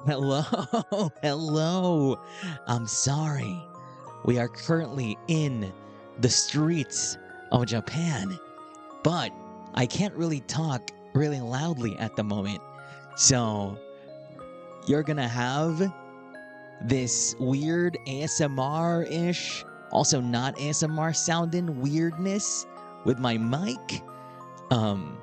Hello, hello. I'm sorry. We are currently in the streets of Japan, but I can't really talk really loudly at the moment. So you're gonna have this weird ASMR ish, also not ASMR sounding weirdness with my mic. Um,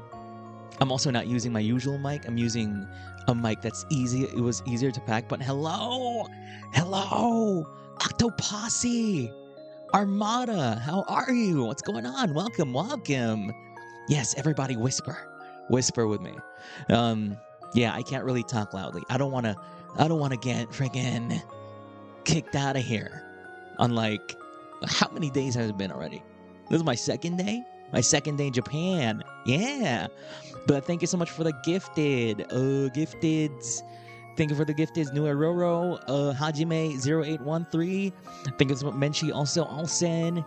I'm also not using my usual mic. I'm using a mic that's easy. It was easier to pack. But hello, hello, Octoposse, Armada. How are you? What's going on? Welcome, welcome. Yes, everybody, whisper with me. Um, yeah, I can't really talk loudly. I don't wanna. I don't wanna get friggin' kicked out of here. Unlike, how many days has it been already? This is my second day. My second day in Japan. Yeah. But thank you so much for the gifted. Gifteds. Thank you for the gifted. New Aroro. Hajime0813. Thank you so much. Menchi also Alsen.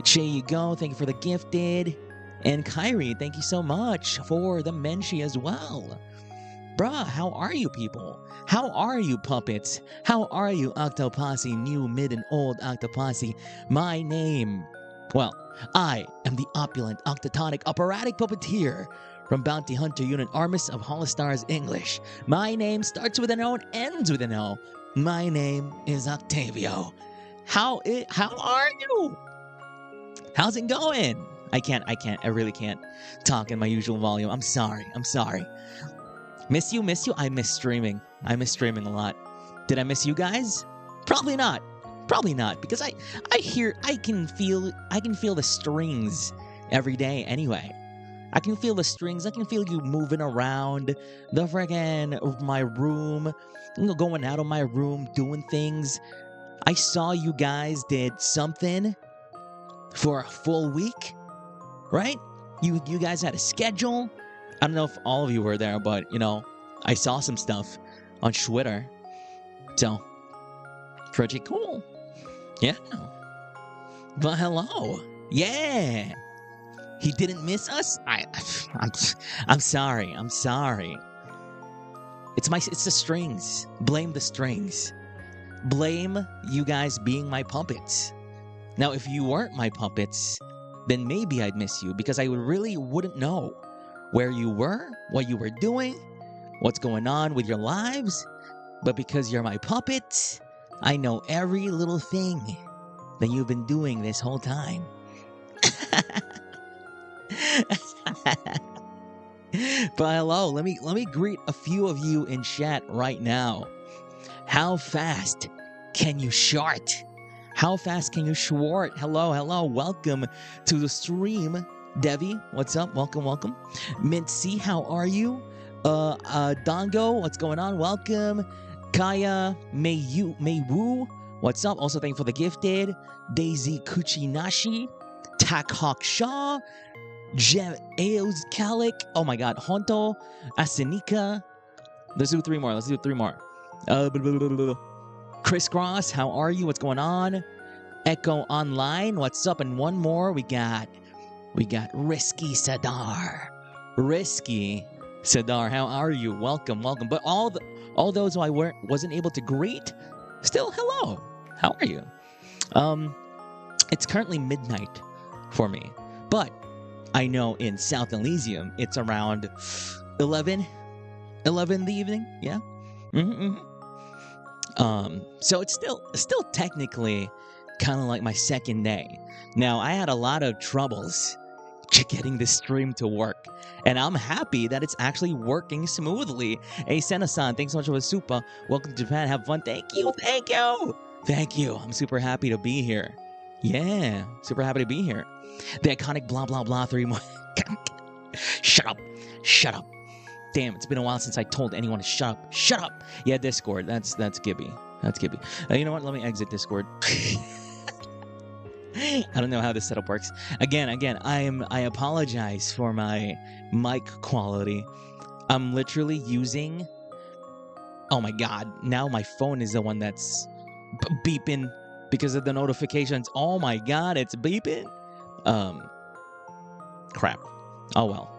Che you go. Thank you for the gifted. And Kyrie, thank you so much for the Menchi as well. Bruh, how are you people? How are you puppets? How are you Octoposse, new, mid, and old Octoposse? My name, well, I am the opulent, octotonic, operatic puppeteer from Bounty Hunter Unit Armis of Holostars English. My name starts with an O and ends with an O. My name is Octavio. How are you? How's it going? I really can't talk in my usual volume. I'm sorry. Miss you. I miss streaming. I miss streaming a lot. Did I miss you guys? Probably not. Because I can feel the strings every day anyway. I can feel the strings. I can feel you moving around the friggin' my room, going out of my room, doing things. I saw you guys did something for a full week, right? You guys had a schedule. I don't know if all of you were there, but I saw some stuff on Twitter. So, pretty cool. Yeah. But hello. Yeah. He didn't miss us? I'm sorry. It's the strings. Blame the strings. Blame you guys being my puppets. Now, if you weren't my puppets, then maybe I'd miss you because I really wouldn't know where you were, what you were doing, what's going on with your lives. But because you're my puppets, I know every little thing that you've been doing this whole time. But hello, let me greet a few of you in chat right now. How fast can you short? How fast can you short? Hello, welcome to the stream. Devi, what's up? Welcome. Mint C, how are you? Dongo, what's going on? Welcome. Kaya Maywu, what's up? Also, thank you for the gifted. Daisy Kuchinashi, Takhawk Shaw, Aos Kalik, oh my god, Honto, Asenika. Let's do three more. Crisscross, how are you? What's going on? Echo Online, what's up? And one more, we got Risky Sadar. How are you? Welcome. But all those who I wasn't able to greet, still hello. How are you? It's currently midnight for me, but I know in South Elysium it's around 11 in the evening. Yeah. So it's still technically kind of like my second day. Now, I had a lot of troubles getting this stream to work, and I'm happy that it's actually working smoothly. Hey, Sena-san, thanks so much for the super. Welcome to Japan. Have fun. Thank you. I'm super happy to be here. Yeah, super happy to be here. The iconic blah blah blah 3 more. Shut up. Damn, it's been a while since I told anyone to shut up. Yeah, Discord. That's Gibby. You know what? Let me exit Discord. I don't know how this setup works. Again, I apologize for my mic quality. I'm literally using. Oh my god! Now my phone is the one that's beeping because of the notifications. Oh my god, it's beeping. Crap. Oh well.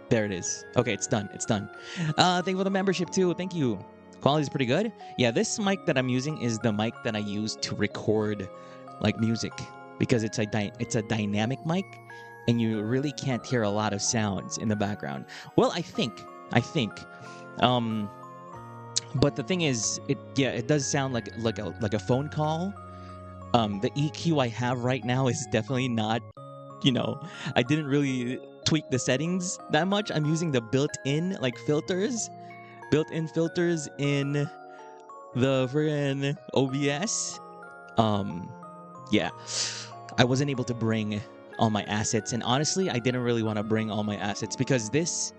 There it is. Okay, it's done. Thank you for the membership too. Thank you. Quality's pretty good. Yeah, this mic that I'm using is the mic that I use to record like music because it's a dynamic mic and you really can't hear a lot of sounds in the background. Well, I think. Um but the thing is it does sound like a phone call. The EQ I have right now is definitely not, I didn't really tweak the settings that much. I'm using the built-in like built-in filters in the friggin' OBS. Um, yeah, I wasn't able to bring all my assets, and honestly, I didn't really want to bring all my assets because this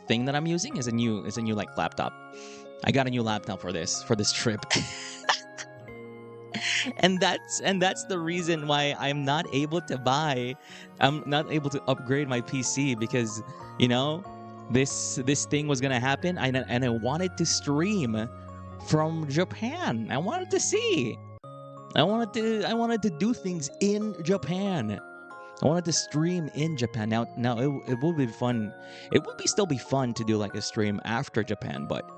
thing that I'm using is a new like laptop. I got a new laptop for this trip. And that's the reason why I'm not able to upgrade my PC because, this thing was gonna happen and I wanted to stream from Japan. I wanted to see. I wanted to do things in Japan. I wanted to stream in Japan. Now it will be fun. It would still be fun to do like a stream after Japan, but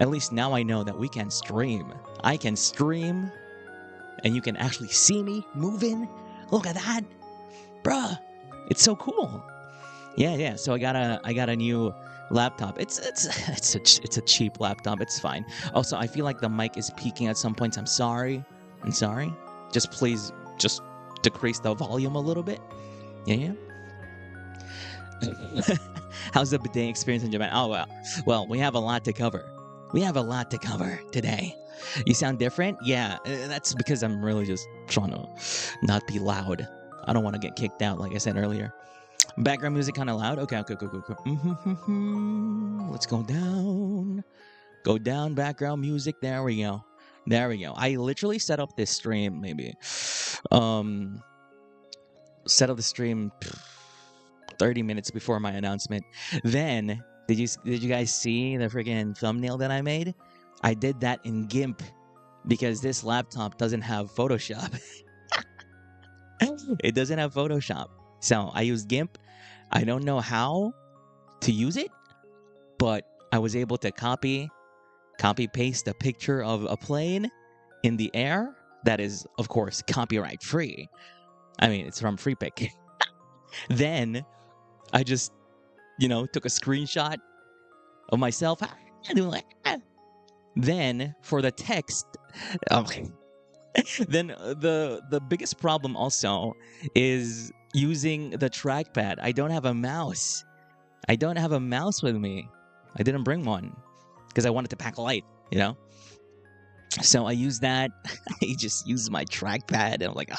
at least now I know that we can stream. I can stream and you can actually see me moving. Look at that. Bruh. It's so cool. Yeah. So I got a new laptop. It's a cheap laptop. It's fine. Also, I feel like the mic is peaking at some points. I'm sorry. Just please decrease the volume a little bit. Yeah. How's the bidet experience in Japan? Oh, well, we have a lot to cover. We have a lot to cover today. You sound different? Yeah, that's because I'm really just trying to not be loud. I don't want to get kicked out, like I said earlier. Background music kind of loud? Okay, cool. Let's go down. Go down, background music. There we go. I literally set up this stream, maybe. Set up the stream 30 minutes before my announcement. Then, did you guys see the freaking thumbnail that I made? I did that in GIMP because this laptop doesn't have Photoshop. It doesn't have Photoshop. So I used GIMP. I don't know how to use it, but I was able to copy paste a picture of a plane in the air. That is, of course, copyright free. I mean, it's from FreePic. Then I just, took a screenshot of myself. Then for the text, then the biggest problem also is using the trackpad. I don't have a mouse. With me. I didn't bring one because I wanted to pack light, So I used that. I just used my trackpad, and I'm like,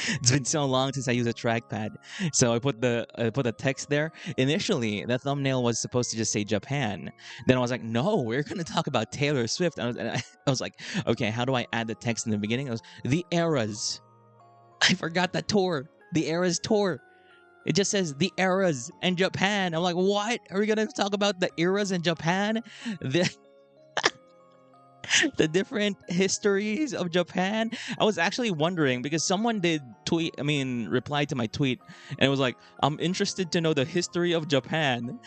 it's been so long since I used a trackpad. So I put the text there. Initially, the thumbnail was supposed to just say Japan. Then I was like, no, we're going to talk about Taylor Swift. And I was like, okay, how do I add the text in the beginning? It was the Eras. I forgot that tour. The Eras tour. It just says the Eras and Japan. I'm like, what? Are we going to talk about the Eras in Japan? The different histories of Japan. I was actually wondering because someone did reply to my tweet and it was like, I'm interested to know the history of Japan.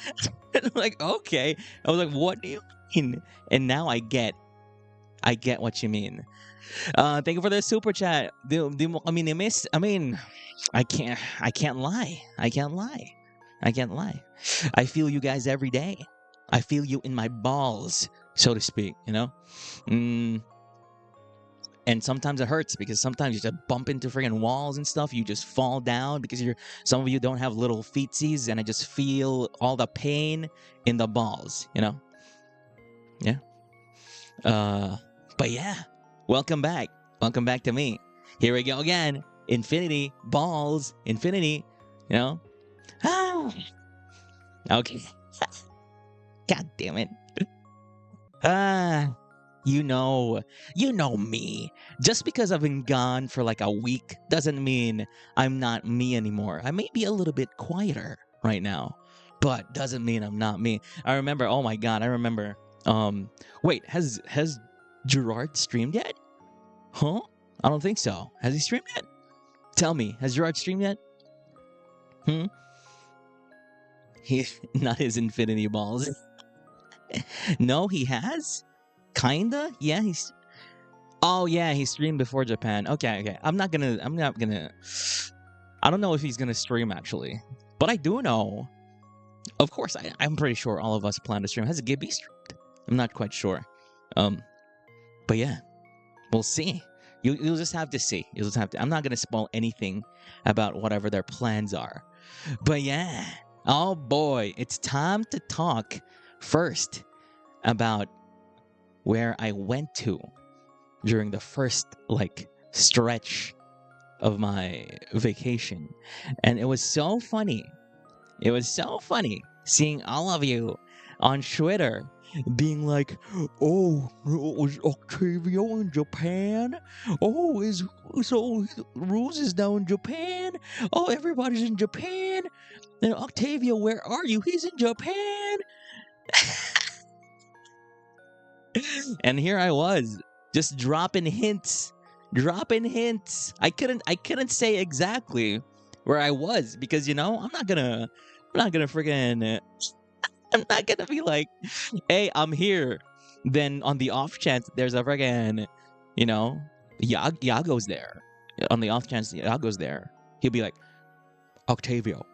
I'm like, okay. I was like, what do you mean? And now I get what you mean. Thank you for the super chat. I can't lie. I feel you guys every day. I feel you in my balls, so to speak, And sometimes it hurts because sometimes you just bump into friggin' walls and stuff. You just fall down because some of you don't have little feetsies, and I just feel all the pain in the balls, Yeah. But yeah, welcome back. Welcome back to me. Here we go again. Infinity, balls, infinity, Okay. God damn it. You know me. Just because I've been gone for like a week doesn't mean I'm not me anymore. I may be a little bit quieter right now, but doesn't mean I'm not me. Oh my God, I remember. Wait, has Gerard streamed yet? Huh? I don't think so. Has he streamed yet? Tell me, has Gerard streamed yet? Not his infinity balls. No, he has? Kinda? Yeah, he's. Oh, yeah, he streamed before Japan. Okay, okay. I don't know if he's gonna stream actually. But I do know. Of course, I'm pretty sure all of us plan to stream. Has Gibby streamed? I'm not quite sure. Um, but yeah, we'll see. You'll just have to see. You'll just have to. I'm not gonna spoil anything about whatever their plans are. But yeah. Oh boy, it's time to talk first about where I went to during the first stretch of my vacation. And it was so funny. It was so funny seeing all of you on Twitter being like, "Oh, was Octavio in Japan? Oh, is so Rose is now in Japan? Oh, everybody's in Japan. And Octavio, where are you? He's in Japan." And here I was, just dropping hints. I couldn't say exactly where I was because I'm not gonna friggin' I'm not gonna be like, "Hey, I'm here." Then on the off chance there's a friggin', Yago's there. On the off chance Yago's there, he'll be like, "Octavio,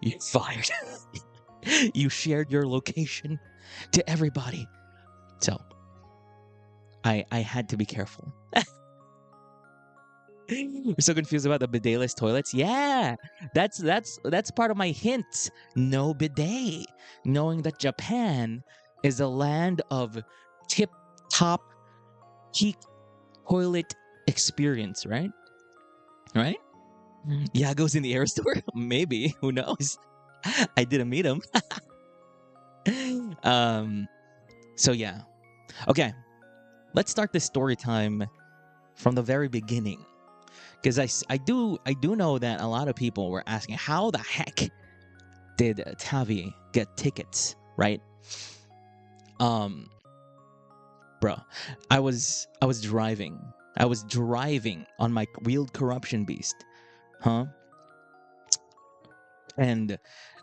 you fired. You shared your location to everybody." So I had to be careful. We're so confused about the bidetless toilets. Yeah, that's part of my hint. No bidet, knowing that Japan is a land of tip-top peak toilet experience, right? Right? Yeah, goes in the air store. Maybe. Who knows? I didn't meet him. So yeah. Okay. Let's start this story time from the very beginning. Because I do know that a lot of people were asking, how the heck did Tavi get tickets, right? Bro, I was driving. I was driving on my wheeled corruption beast, huh? And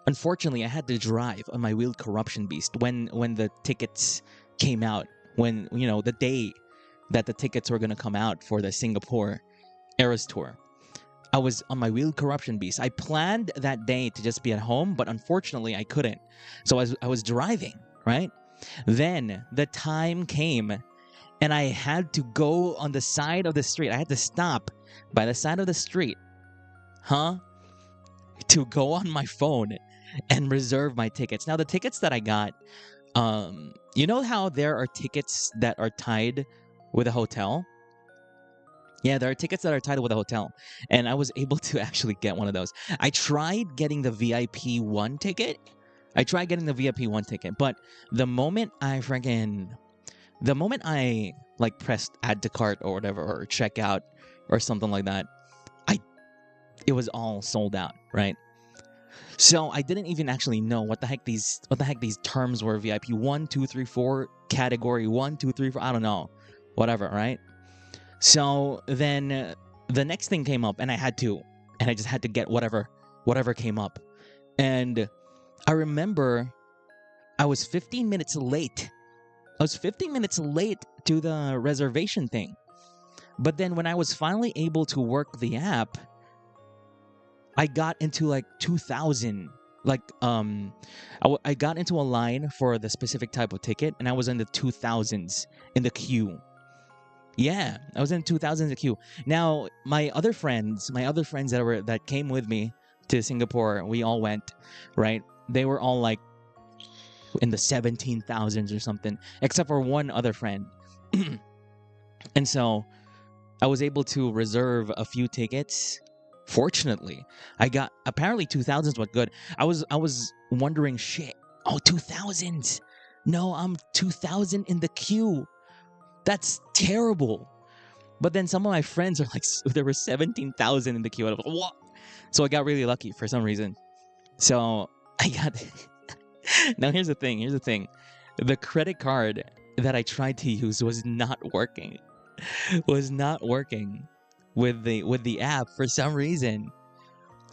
unfortunately, I had to drive on my wheeled corruption beast when the tickets came out. When the day that the tickets were gonna come out for the Singapore Eras Tour. I was on my wheeled corruption beast. I planned that day to just be at home, but unfortunately I couldn't. So I was driving, right? Then the time came and I had to go on the side of the street. I had to stop by the side of the street, huh? To go on my phone and reserve my tickets. Now the tickets that I got, you know how there are tickets that are tied with a hotel? Yeah, there are tickets that are tied with a hotel, and I was able to actually get one of those. I tried getting the VIP 1 ticket. But the moment I pressed add to cart or whatever, or check out or something like that, it was all sold out, right? So I didn't even actually know what the heck these terms were. VIP 1, 2, 3, 4, category 1, 2, 3, 4. I don't know, whatever, right? So then the next thing came up, and I just had to get whatever came up. And I remember I was 15 minutes late. I was 15 minutes late to the reservation thing. But then when I was finally able to work the app, I got into like 2000. I got into a line for the specific type of ticket, and I was in the 2000s in the queue. Yeah, I was in 2000s in the queue. Now, my other friends that came with me to Singapore, we all went, right? They were all like in the 17,000s or something, except for one other friend. And so I was able to reserve a few tickets. Fortunately, apparently 2000s was good. I was wondering, shit. Oh, 2000s. No, I'm 2000 in the queue. That's terrible. But then some of my friends are like, there were 17,000 in the queue. And I was like, what? So I got really lucky for some reason. So I got. Now here's the thing. The credit card that I tried to use was not working. With the app for some reason.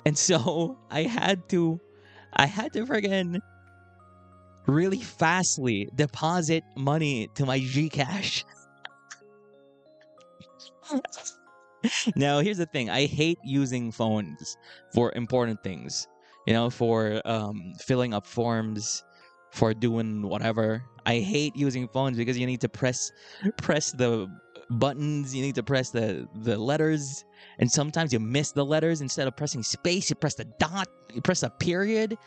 And so I had to friggin' really fastly deposit money to my Gcash. Now, here's the thing. I hate using phones for important things. For filling up forms, for doing whatever. I hate using phones because you need to press the buttons, you need to press the letters, and sometimes you miss the letters. Instead of pressing space, you press the dot, you press a period.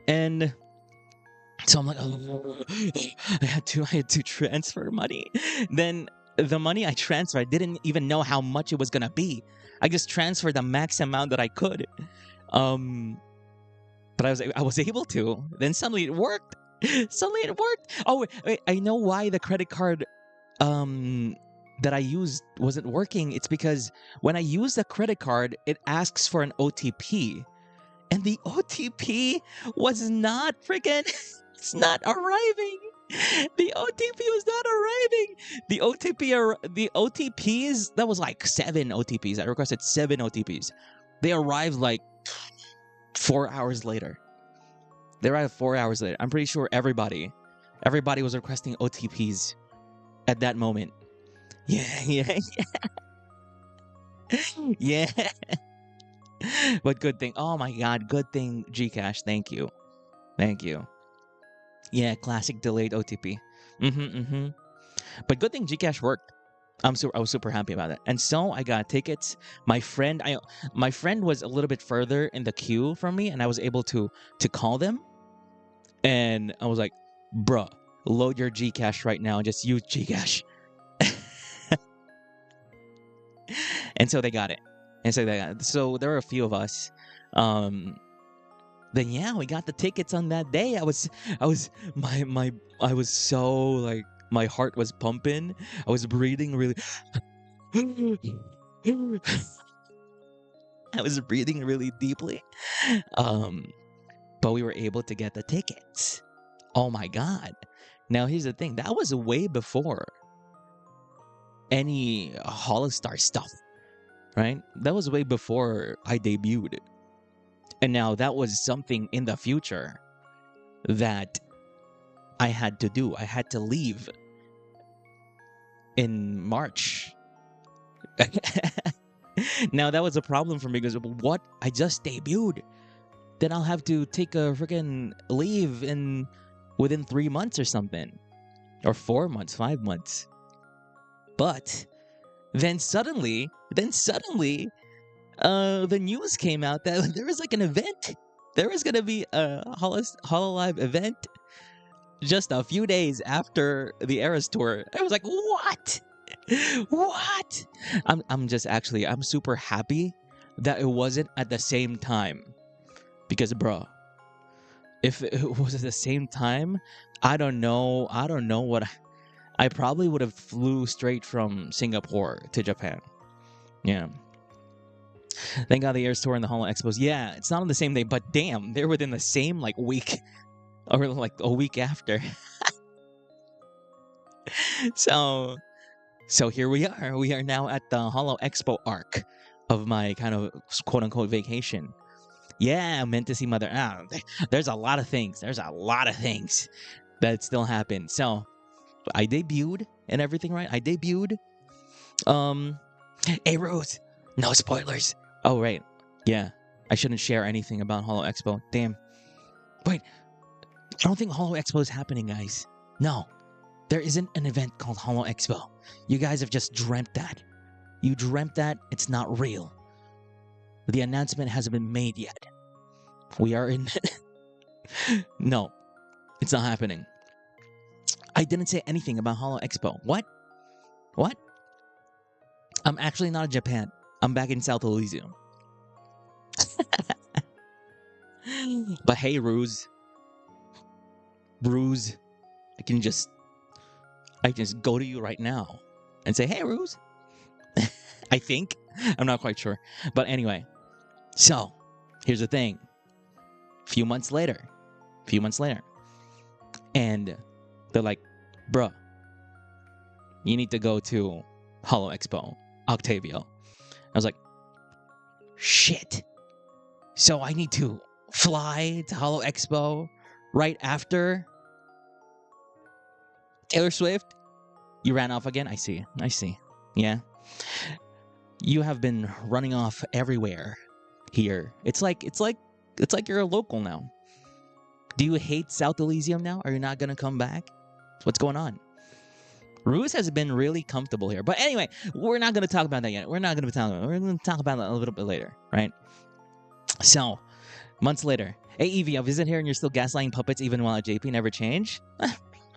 And so I'm like, oh, I had to transfer money. Then the money I transferred, I didn't even know how much it was gonna be. I just transferred the max amount that I could. But I was able to. Then suddenly it worked. Suddenly it worked. Oh wait, I know why the credit card that I used wasn't working. It's because when I use the credit card, it asks for an OTP. And the OTP was not freaking, it's not arriving. The OTP was not arriving. The OTPs, that was like 7 OTPs. I requested 7 OTPs. They arrived like 4 hours later. They arrived 4 hours later. I'm pretty sure everybody was requesting OTPs at that moment. Yeah. Yeah. But good thing. Oh my God, good thing Gcash. Thank you. Yeah, classic delayed OTP. But good thing Gcash worked. I was super happy about it. And so I got tickets. My friend was a little bit further in the queue from me, and I was able to call them. And I was like, bruh, load your Gcash right now and just use Gcash. And so they got it. So there were a few of us. Then yeah, we got the tickets on that day. I was so like, my heart was pumping. I was breathing really I was breathing really deeply. But we were able to get the tickets. Oh my God. Now here's the thing. That was way before any HOLOSTAR stuff, right? That was way before I debuted. And now that was something in the future that I had to do. I had to leave in March. Now that was a problem for me because what? I just debuted. Then I'll have to take a freaking leave within 3 months or something. Or 4 months, 5 months. But then suddenly, the news came out that there was like an event. There was gonna be a HoloLive event just a few days after the Eras tour. I was like, what? What? I'm super happy that it wasn't at the same time. Because bro, if it was at the same time, I don't know what I probably would have flew straight from Singapore to Japan. Yeah. Thank God the Eras tour and the Holo Expos. Yeah, it's not on the same day, but damn, they're within the same like week or like a week after. So here we are. We are now at the Holo Expo arc of my kind of quote unquote vacation. Yeah, I'm meant to see Mother. There's a lot of things. That still happen. So I debuted and everything, right? I debuted. Hey Rose, no spoilers. Oh right, yeah. I shouldn't share anything about Holo Expo. Damn. Wait, I don't think Holo Expo is happening, guys. No, there isn't an event called Holo Expo. You guys have just dreamt that. You dreamt that. It's not real. The announcement hasn't been made yet. We are in. No, it's not happening. I didn't say anything about Holo Expo. What? I'm actually not in Japan. I'm back in South Elysium. But hey, Ruse, I can just go to you right now and say, hey, Ruse. I think. I'm not quite sure. But anyway, so here's the thing. A few months later, and they're like, bruh, you need to go to Holo Expo, Octavio. I was like, shit. So I need to fly to Holo Expo right after Taylor Swift, you ran off again. I see. Yeah, you have been running off everywhere here. It's like you're a local now. Do you hate South Elysium now? Are you not gonna come back? What's going on? Ruse has been really comfortable here. But anyway, we're not gonna talk about that yet. We're gonna talk about that a little bit later, right? So, months later. Hey Evie, I'll visit here and you're still gaslighting puppets even while at JP never change?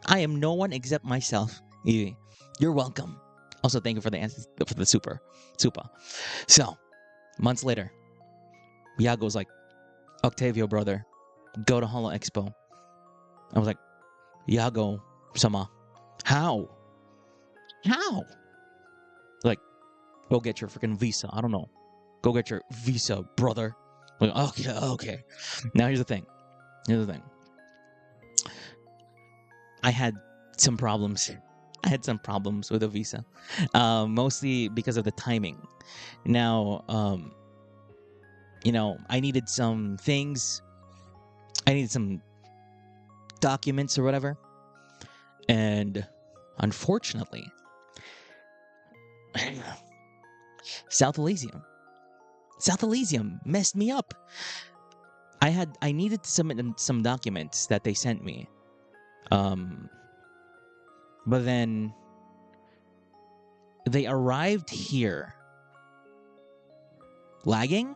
I am no one except myself, Evie. You're welcome. Also, thank you for the answer for the super. So, months later, Yago's like, Octavio, brother, go to Holo Expo. I was like, Yago, sama, how? Like, go get your freaking visa. I don't know. Go get your visa, brother. Like, okay. Now here's the thing. I had some problems. With the visa, mostly because of the timing. Now, I needed some things. I needed some documents or whatever, and unfortunately, South Elysium messed me up. I needed to submit some documents that they sent me. But then they arrived here lagging?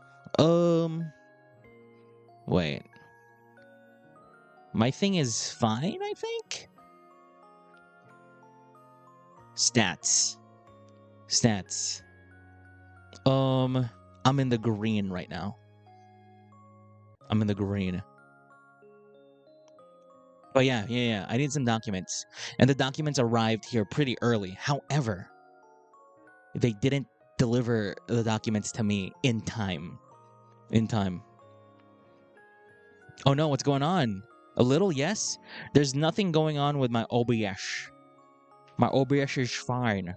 Wait. My thing is fine, I think? Stats. I'm in the green right now. But yeah. I need some documents. And the documents arrived here pretty early. However, they didn't deliver the documents to me in time. Oh no, what's going on? A little, yes? There's nothing going on with my OBS. My OBS is fine.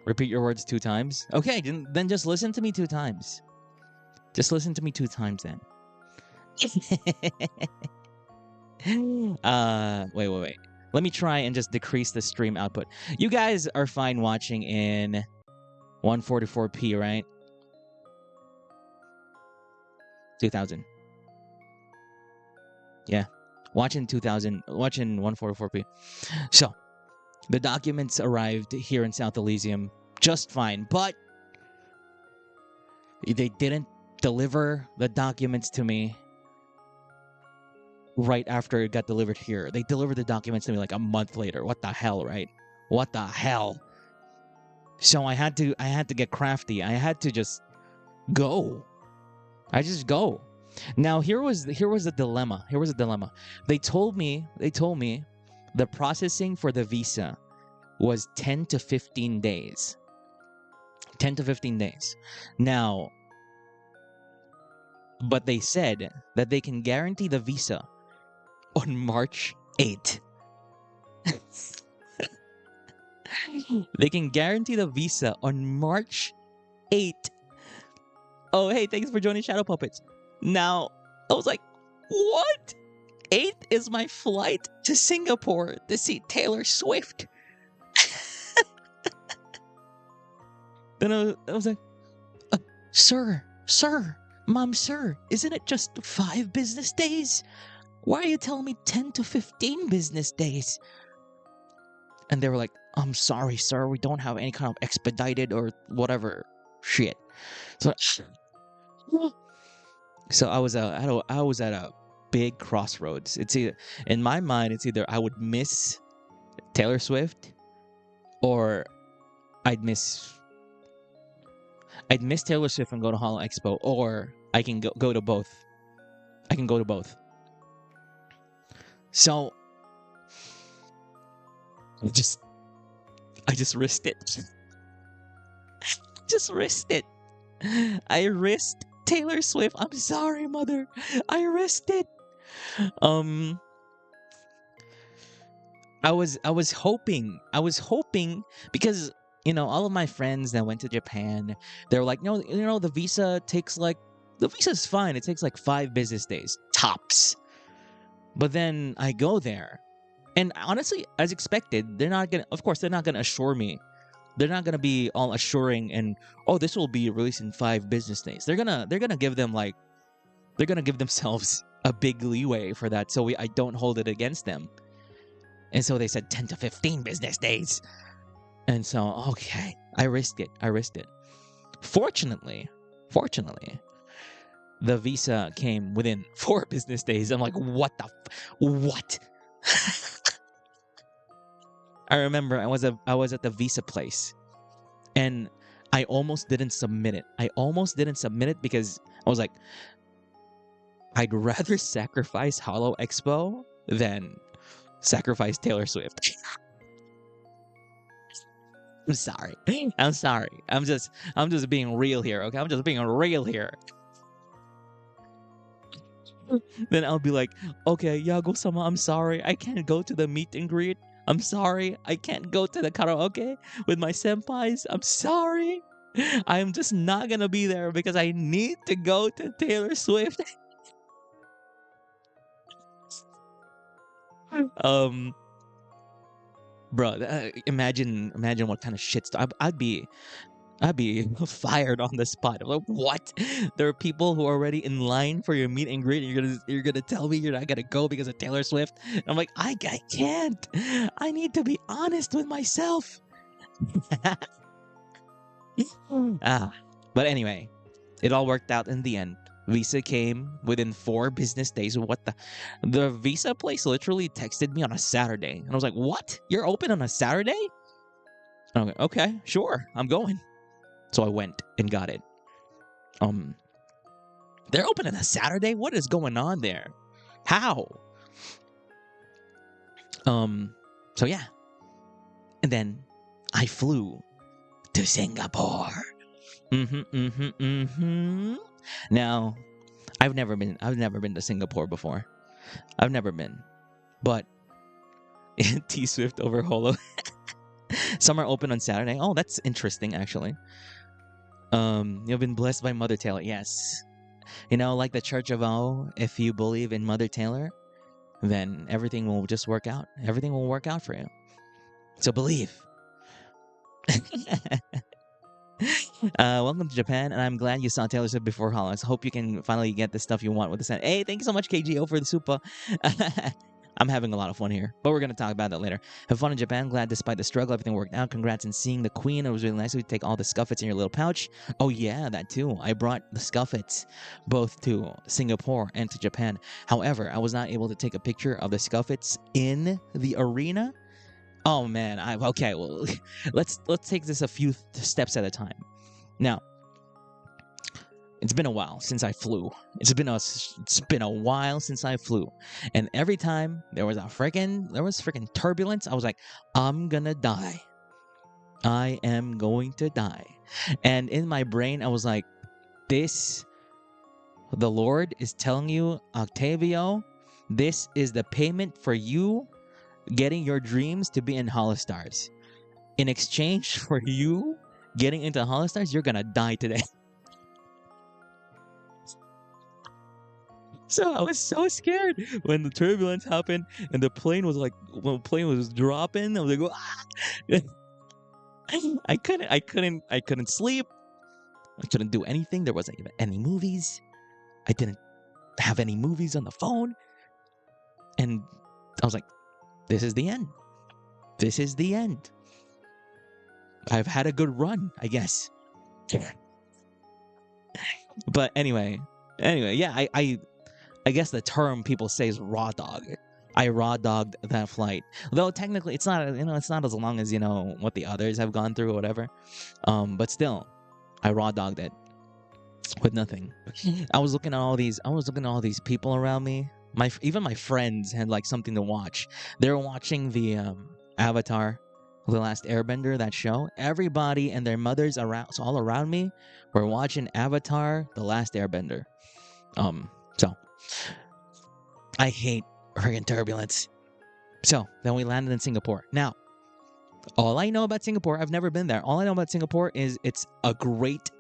Repeat your words 2 times? Okay, then just listen to me 2 times. Just listen to me 2 times then. Wait. Let me try and just decrease the stream output. You guys are fine watching in 144p, right? 2000. Yeah. Watching 144p. So, the documents arrived here in South Elysium just fine, but they didn't deliver the documents to me right after it got delivered here. They delivered the documents to me like a month later. What the hell, right? What the hell? So I had to get crafty. I had to just go. Now here was the dilemma. They told me the processing for the visa was 10 to 15 days. 10 to 15 days. Now, but they said that they can guarantee the visa on March 8th. They can guarantee the visa on March 8th. Oh, hey, thanks for joining Shadow Puppets. Now, I was like, what? 8th is my flight to Singapore to see Taylor Swift. Then I was like, sir, mom, sir, isn't it just 5 business days? Why are you telling me 10 to 15 business days? And they were like, I'm sorry, sir, we don't have any kind of expedited or whatever shit. So I was at a big crossroads. It's either, in my mind, it's either I would miss Taylor Swift or I'd miss Taylor Swift and go to Holo Expo, or I can go to both. So I just risked it. I risked Taylor Swift. I'm sorry, mother. I risked it. I was hoping because all of my friends that went to Japan, they were like, no, the visa takes like the visa's fine. It takes like 5 business days tops. But then I go there, and honestly, as expected, they're not gonna assure me. They're not gonna be all assuring and, oh, this will be released in 5 business days. They're gonna give them like, they're gonna give themselves a big leeway for that, so I don't hold it against them. And so they said 10 to 15 business days. And so, okay, I risked it. Fortunately, the visa came within 4 business days. I'm like, what the what? I remember I was at the visa place, and I almost didn't submit it. Because I was like, I'd rather sacrifice Holo Expo than sacrifice Taylor Swift. I'm sorry. I'm just being real here, okay? I'm just being real here. Then I'll be like, okay, Yago-sama, I'm sorry. I can't go to the meet and greet. I'm sorry. I can't go to the karaoke with my senpais. I'm sorry. I'm just not gonna be there because I need to go to Taylor Swift. Bro, imagine what kind of shit stuff. I'd be fired on the spot. I'm like, what? There are people who are already in line for your meet and greet, and you're gonna tell me you're not gonna go because of Taylor Swift? And I'm like, I can't. I need to be honest with myself. But anyway, it all worked out in the end. Visa came within 4 business days. What the visa place literally texted me on a Saturday, and I was like, what? You're open on a Saturday? And I'm like, okay, sure, I'm going. So I went and got it. They're open on a Saturday? What is going on there? How? So yeah. And then I flew to Singapore. Now, I've never been to Singapore before. I've never been. But T Swift over Holo. Some are open on Saturday. Oh, that's interesting actually. You've been blessed by Mother Taylor. Yes. You know, like the Church of O, if you believe in Mother Taylor, then everything will just work out. Everything will work out for you. So believe. Welcome to Japan, and I'm glad you saw Taylor Swift before Hollis. Hope you can finally get the stuff you want with the set. Hey, thank you so much, KGO, for the super. I'm having a lot of fun here, but we're going to talk about that later. Have fun in Japan. Glad despite the struggle, everything worked out. Congrats on seeing the Queen. It was really nice of you to take all the scuffets in your little pouch. Oh yeah, that too. I brought the scuffets both to Singapore and to Japan. However, I was not able to take a picture of the scuffets in the arena. Oh man, okay. Well, let's take this a few steps at a time. Now, it's been a while since I flew. It's been a while since I flew, and every time there was freaking turbulence, I was like, I'm gonna die. I am going to die. And in my brain, I was like, the Lord is telling you, Octavio, this is the payment for you getting your dreams to be in HOLOSTARS. In exchange for you getting into HOLOSTARS, you're gonna die today. So I was so scared when the turbulence happened and the plane was dropping. I was like, ah! I couldn't sleep. I couldn't do anything. There wasn't even any movies. I didn't have any movies on the phone. And I was like, this is the end. This is the end. I've had a good run, I guess. But anyway, yeah, I guess the term people say is raw dog. I raw dogged that flight. Though technically it's not, it's not as long as, what the others have gone through or whatever. But still, I raw dogged it with nothing. I was looking at all these people around me. Even my friends had like something to watch. They were watching the Avatar, The Last Airbender, that show. Everybody and their mothers all around me were watching Avatar, The Last Airbender. So I hate friggin' turbulence. So then we landed in Singapore. Now, all I know about Singapore, I've never been there. All I know about Singapore is it's a great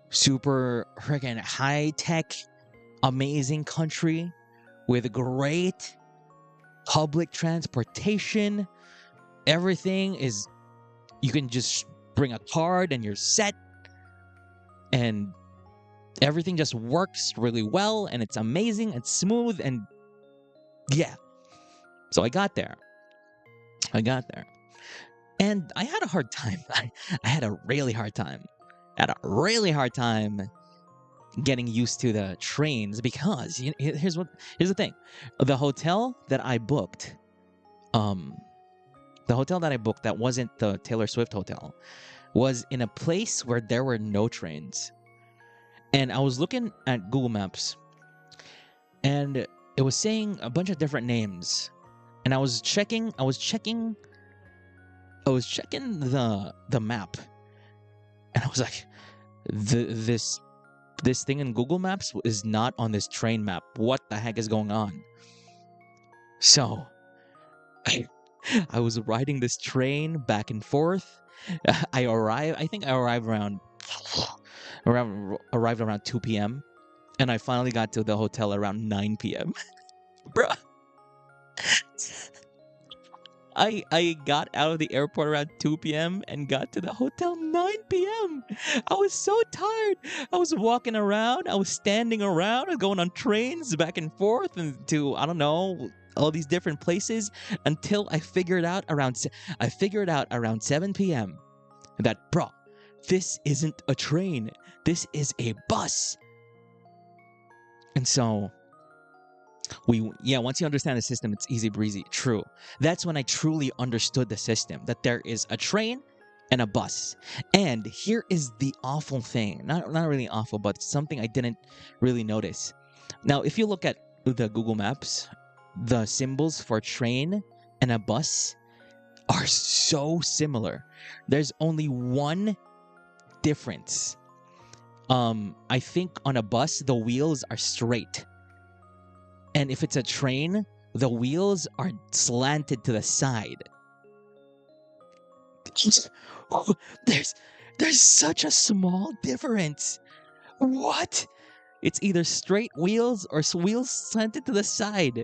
super freaking high tech, amazing country with great public transportation. Everything is, you can just bring a card and you're set, and everything just works really well, and it's amazing and smooth, and yeah. So I got there. And I had a hard time. I had a really hard time. Getting used to the trains, because here's the thing. The hotel that I booked, that wasn't the Taylor Swift hotel, was in a place where there were no trains. And I was looking at Google Maps, and it was saying a bunch of different names. And I was checking the map, and I was like, this thing in Google Maps is not on this train map. What the heck is going on? So I was riding this train back and forth. I think I arrived around 2 p.m. and I finally got to the hotel around 9 p.m. Bruh. I got out of the airport around 2 p.m. and got to the hotel 9 p.m. I was so tired. I was walking around. I was standing around. I was going on trains back and forth and to, I don't know, all these different places until I figured out around 7 p.m. that, bro, this isn't a train. This is a bus. And so once you understand the system, it's easy breezy. True. That's when I truly understood the system, that there is a train and a bus. And here is the awful thing. Not really awful, but something I didn't really notice. Now, if you look at the Google Maps, the symbols for train and a bus are so similar. There's only one difference. I think on a bus, the wheels are straight. And if it's a train, the wheels are slanted to the side. There's such a small difference. What? It's either straight wheels or wheels slanted to the side. I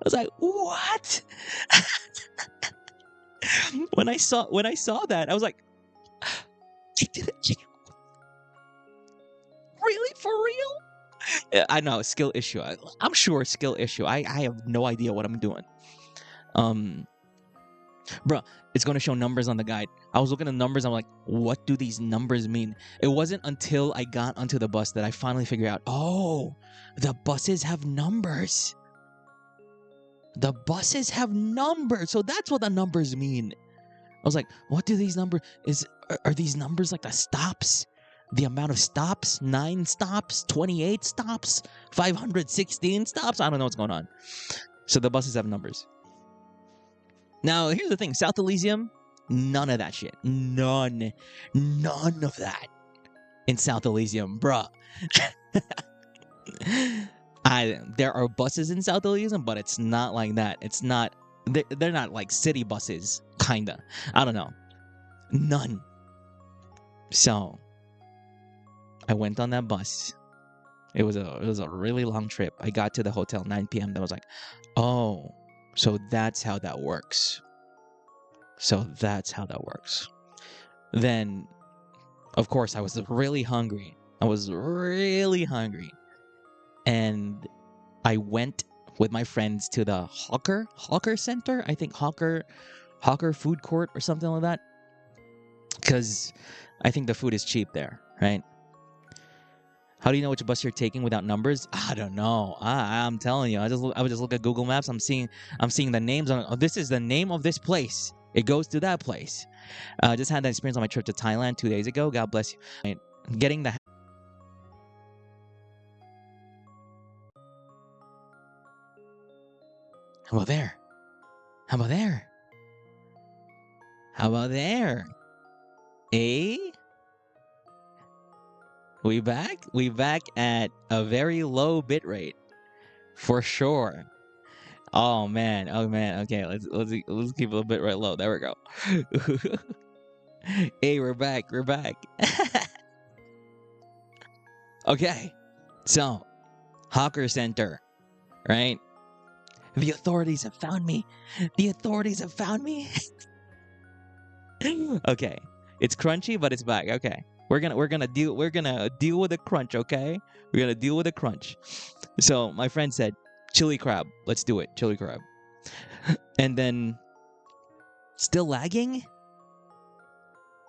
was like, what? When I saw that, I was like, really, for real? Yeah, I know, skill issue. I'm sure skill issue. I have no idea what I'm doing. Bro, it's going to show numbers on the guide. I was looking at numbers. I'm like, what do these numbers mean? It wasn't until I got onto the bus that I finally figured out, oh, the buses have numbers. The buses have numbers. So that's what the numbers mean. I was like, what do these numbers... Are these numbers like the stops? The amount of stops? 9 stops? 28 stops? 516 stops? I don't know what's going on. So the buses have numbers. Now, here's the thing. South Elysium, none of that shit. None of that in South Elysium, bruh. There are buses in South Elysium, but it's not like that. It's not... They're not like city buses, kinda. I don't know. None. So, I went on that bus. It was a really long trip. I got to the hotel 9 p.m. I was like, oh, so that's how that works. Then, of course, I was really hungry. And I went with my friends to the Hawker Center. I think Hawker Food Court or something like that. Because I think the food is cheap there, right? How do you know which bus you're taking without numbers? I don't know. I'm telling you. I would just look at Google Maps. I'm seeing the names. Oh, this is the name of this place. It goes to that place. I just had that experience on my trip to Thailand 2 days ago. God bless you. Right. Getting the... How about there? Eh? We back at a very low bit rate, for sure. Oh man. Okay, let's keep a little bit right low. There we go. Hey, we're back. Okay, so hawker center, right? The authorities have found me. The authorities have found me. Okay, it's crunchy, but it's back. Okay, we're gonna deal with the crunch. Okay, we're gonna deal with the crunch. So my friend said, chili crab. Let's do it, chili crab. And then still lagging.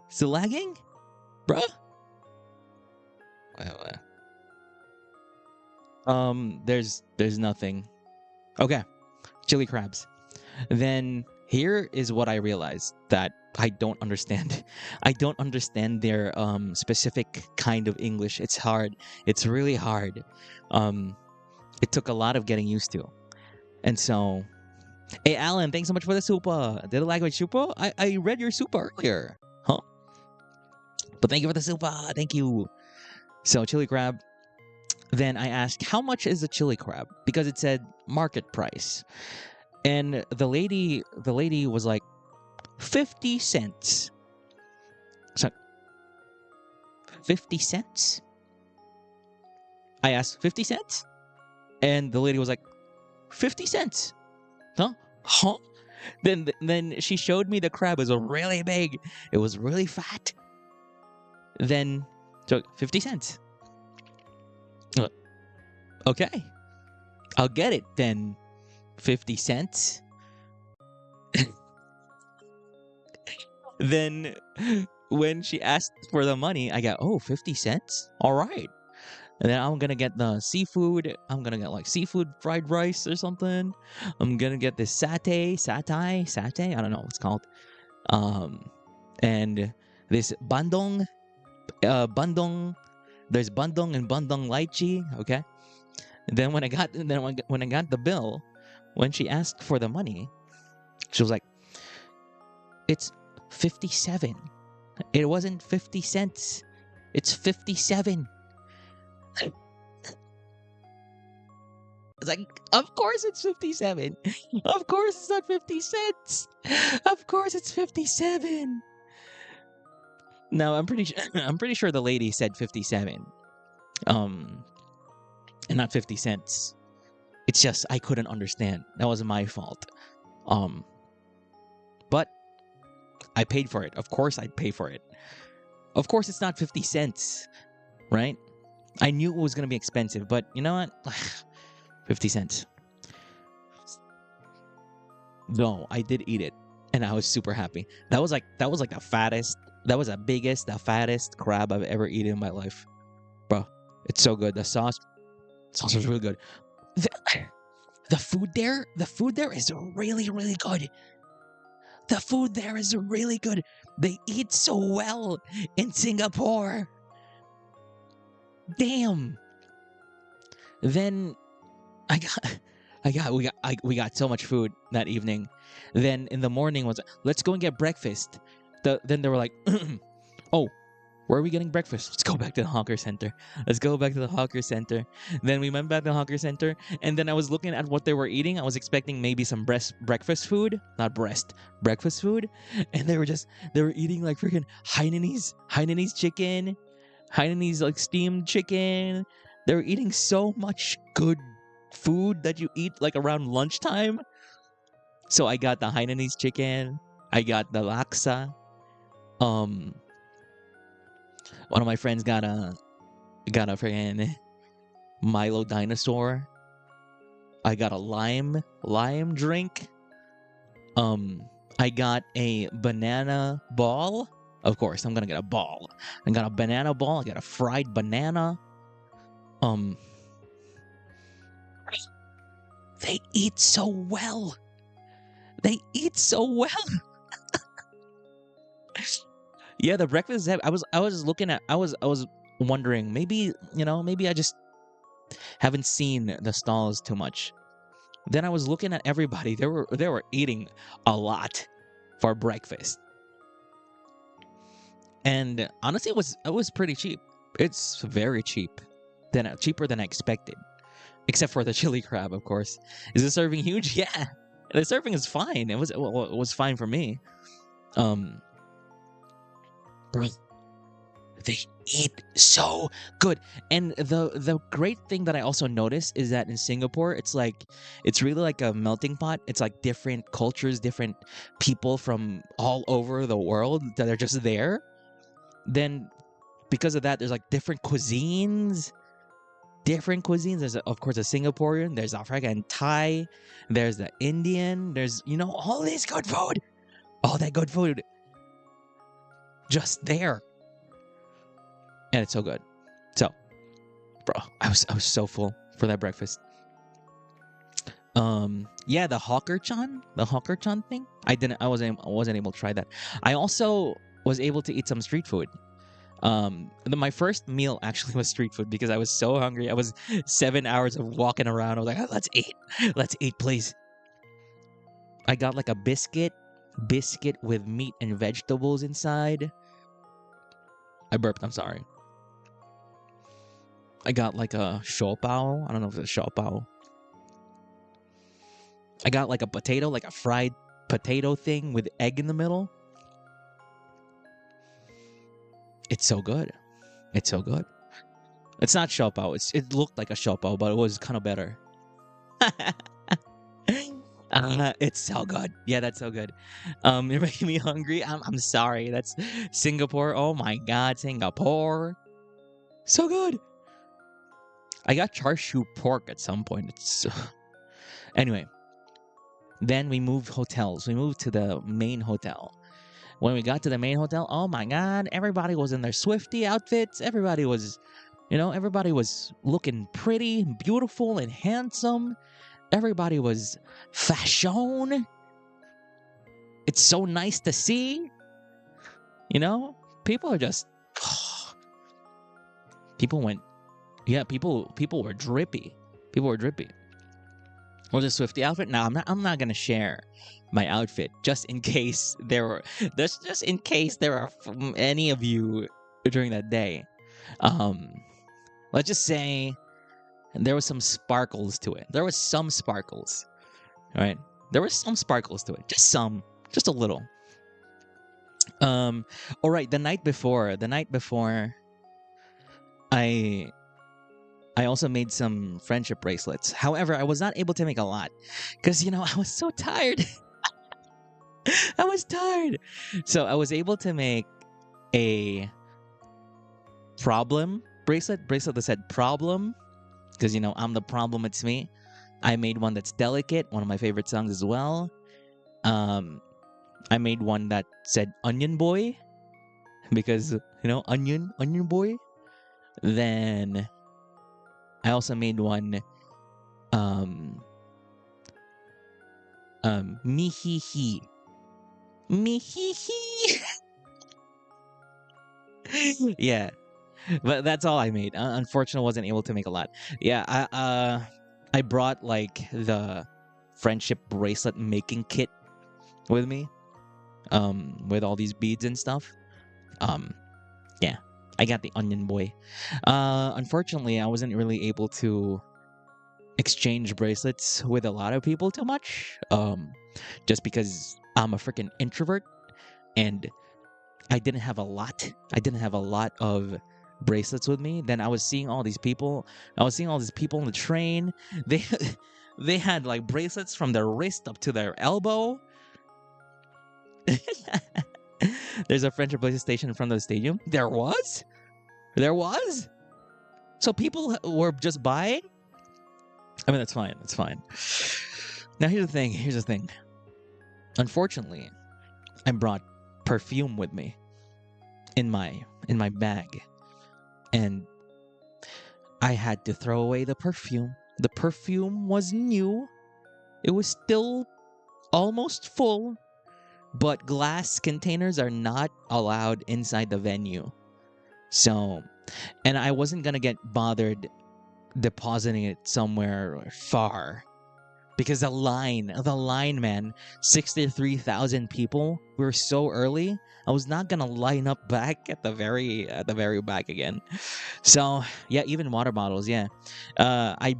Still lagging, bruh. There's nothing. Okay, chili crabs. Then here is what I realized that I don't understand. I don't understand their specific kind of English. It's hard. It's really hard. Um, it took a lot of getting used to. And so, hey Alan, thanks so much for the super. Did I like my super? I read your super earlier, huh? But thank you for the super. Thank you. So chili crab. Then I asked, how much is a chili crab? Because it said market price. And the lady was like, 50 cents. So 50 cents? I asked, 50 cents? And the lady was like, 50 cents. Huh? Huh? Then she showed me the crab was really big. It was really fat. Then took 50 cents. Okay. I'll get it then. 50 cents. Then when she asked for the money, I got, 50 cents? All right. And then I'm gonna get the seafood. I'm gonna get like seafood fried rice or something. I'm gonna get this satay. I don't know what it's called. And this bandung. Bandung. There's bandung and bandung lychee. Okay. And then when I got the bill, when she asked for the money, she was like, "It's 57. It wasn't 50 cents. It's 57." It's like, of course it's 57. Of course it's not 50 cents. Of course it's 57. No, I'm pretty sure the lady said 57. And not 50 cents. It's just I couldn't understand. That was my fault. But I paid for it. Of course I'd pay for it. Of course it's not 50 cents, right? I knew it was going to be expensive, but you know what? 50 cents. No, I did eat it, and I was super happy. That was like the fattest. That was the fattest crab I've ever eaten in my life, bro. It's so good. The sauce was really good. The food there is really, really good. The food there is really good. They eat so well in Singapore. Damn. Then we got so much food that evening. Then in the morning was, let's go and get breakfast. Then they were like, oh, where are we getting breakfast? Let's go back to the hawker center. Let's go back to the hawker center. Then we went back to the hawker center, and then I was looking at what they were eating. I was expecting maybe some breakfast food, breakfast food, and they were eating like freaking Hainanese chicken, Hainanese like steamed chicken. They were eating so much good food that you eat like around lunchtime. So I got the Hainanese chicken. I got the laksa. One of my friends got a freaking Milo dinosaur. I got a lime drink. I got a banana ball. Of course, I'm gonna get a ball. I got a banana ball. I got a fried banana. They eat so well. They eat so well. Yeah, the breakfast. I was looking at. I was wondering. Maybe maybe I just haven't seen the stalls too much. Then I was looking at everybody. They were eating a lot for breakfast, and honestly, it was pretty cheap. It's very cheap, cheaper than I expected. Except for the chili crab, of course. Is the serving huge? Yeah, the serving is fine. It was fine for me. Bro, they eat so good. And the great thing that I also noticed is that in Singapore, it's really like a melting pot. It's like different cultures, different people from all over the world that are just there. Then because of that, there's like different cuisines. There's of course a Singaporean, there's African Thai, there's the Indian, there's all this good food, all that good food, just there, and it's so good. So, bro, I was so full for that breakfast. Yeah, the hawker chan thing. I wasn't able to try that. I also was able to eat some street food. My first meal actually was street food because I was so hungry. I was 7 hours of walking around. I was like, "Oh, let's eat, please." I got like a biscuit with meat and vegetables inside. I burped. I'm sorry. I got like a shopao. I don't know if it's a shopao. I got like a potato, like a fried potato thing with egg in the middle. It's so good. It's so good. It's not shopao. It looked like a shopao, but it was kind of better. It's so good. Yeah, that's so good. You're making me hungry. I'm sorry. That's Singapore. Oh my God, Singapore. So good. I got char siu pork at some point. Anyway. Then we moved hotels. We moved to the main hotel. When we got to the main hotel, oh my God, everybody was in their Swifty outfits. Everybody was looking pretty, beautiful, and handsome. Everybody was fashion. It's so nice to see. People are just people were drippy. People were drippy. Was a Swifty outfit? No, I'm not gonna share my outfit just in case there are any of you during that day. Let's just say there was some sparkles to it. There was some sparkles, right? There was some sparkles to it. Just a little. All right. The night before, I also made some friendship bracelets. However, I was not able to make a lot because, I was so tired. I was tired. So I was able to make a problem bracelet that said problem because, I'm the problem, it's me. I made one that's delicate, one of my favorite songs as well. I made one that said onion boy because, onion boy. Then I also made one, me-hee-hee. Me-hee-hee. Yeah, but that's all I made. Unfortunately, wasn't able to make a lot. Yeah, I brought like the friendship bracelet making kit with me, with all these beads and stuff. Yeah. I got the onion boy. Unfortunately, I wasn't really able to exchange bracelets with a lot of people too much. Just because I'm a freaking introvert and I didn't have a lot. I didn't have a lot of bracelets with me. Then I was seeing all these people. I was seeing all these people on the train. They had like bracelets from their wrist up to their elbow. There's a friendship bracelet station in front of the stadium. There was? So people were just buying? I mean, that's fine. That's fine. Now, here's the thing. Unfortunately, I brought perfume with me in my bag. And I had to throw away the perfume. The perfume was new. It was still almost full. But glass containers are not allowed inside the venue. So, and I wasn't going to get bothered depositing it somewhere far. Because the line, man, 63,000 people. We were so early. I was not going to line up back at the very back again. So, yeah, even water bottles, yeah. I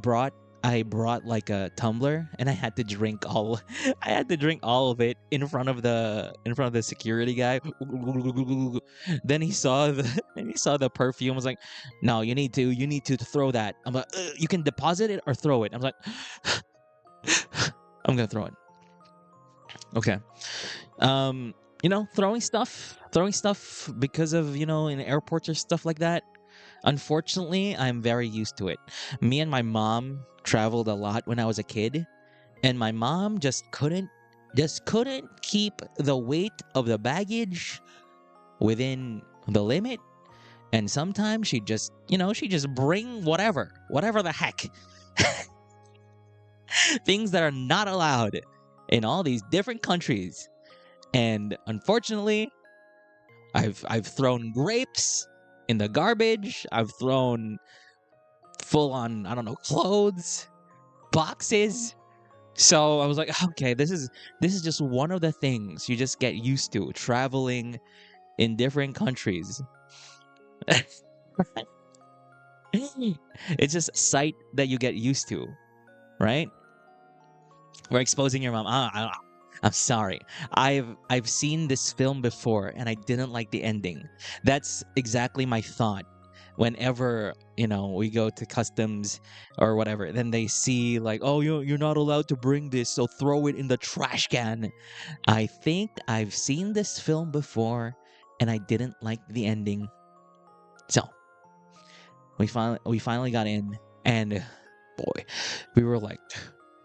I brought like a tumbler and I had to drink all I had to drink all of it in front of the security guy. Then he saw the then he saw the perfume, was like, "No, you need to throw that." I'm like, "You can deposit it or throw it." I'm like, "I'm going to throw it." Okay. You know, throwing stuff because of, you know, in airports or stuff like that. Unfortunately, I'm very used to it. Me and my mom traveled a lot when I was a kid, and my mom just couldn't keep the weight of the baggage within the limit, and sometimes she just, you know, she just bring whatever the heck, things that are not allowed in all these different countries. And unfortunately, I've thrown grapes in the garbage. I've thrown full on, I don't know, clothes, boxes. So I was like, okay, this is just one of the things you just get used to traveling in different countries. It's just a sight that you get used to, right? We're exposing your mom. I'm sorry. I've seen this film before and I didn't like the ending. That's exactly my thought. Whenever, you know, we go to customs or whatever, then they see like, oh, you're not allowed to bring this, so throw it in the trash can. I think I've seen this film before and I didn't like the ending. So we finally got in, and boy, we were like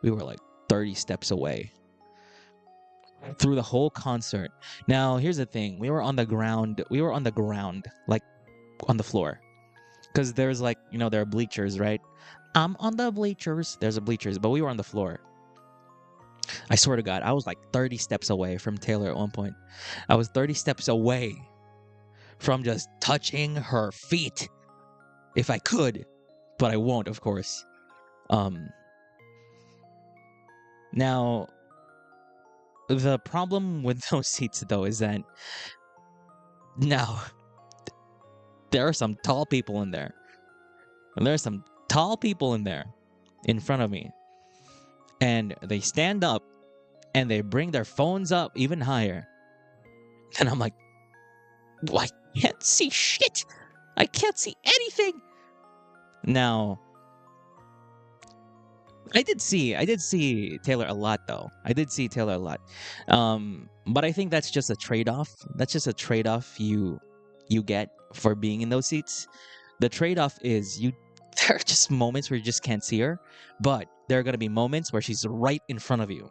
we were like 30 steps away through the whole concert. Now, here's the thing. We were on the ground. We were on the ground, like on the floor. Because there's like, you know, there are bleachers, right? I'm on the bleachers. There's a bleachers, but we were on the floor. I swear to God, I was like 30 steps away from Taylor at one point. I was 30 steps away from just touching her feet if I could, but I won't, of course. Now, the problem with those seats, though, is that now there are some tall people in there. And there are some tall people in there in front of me. And they stand up and they bring their phones up even higher. And I'm like, well, I can't see shit. I can't see anything. Now, I did see Taylor a lot, though. I did see Taylor a lot. But I think that's just a trade-off. That's just a trade-off you get for being in those seats. The trade-off is there are just moments where you just can't see her, but there are gonna be moments where she's right in front of you.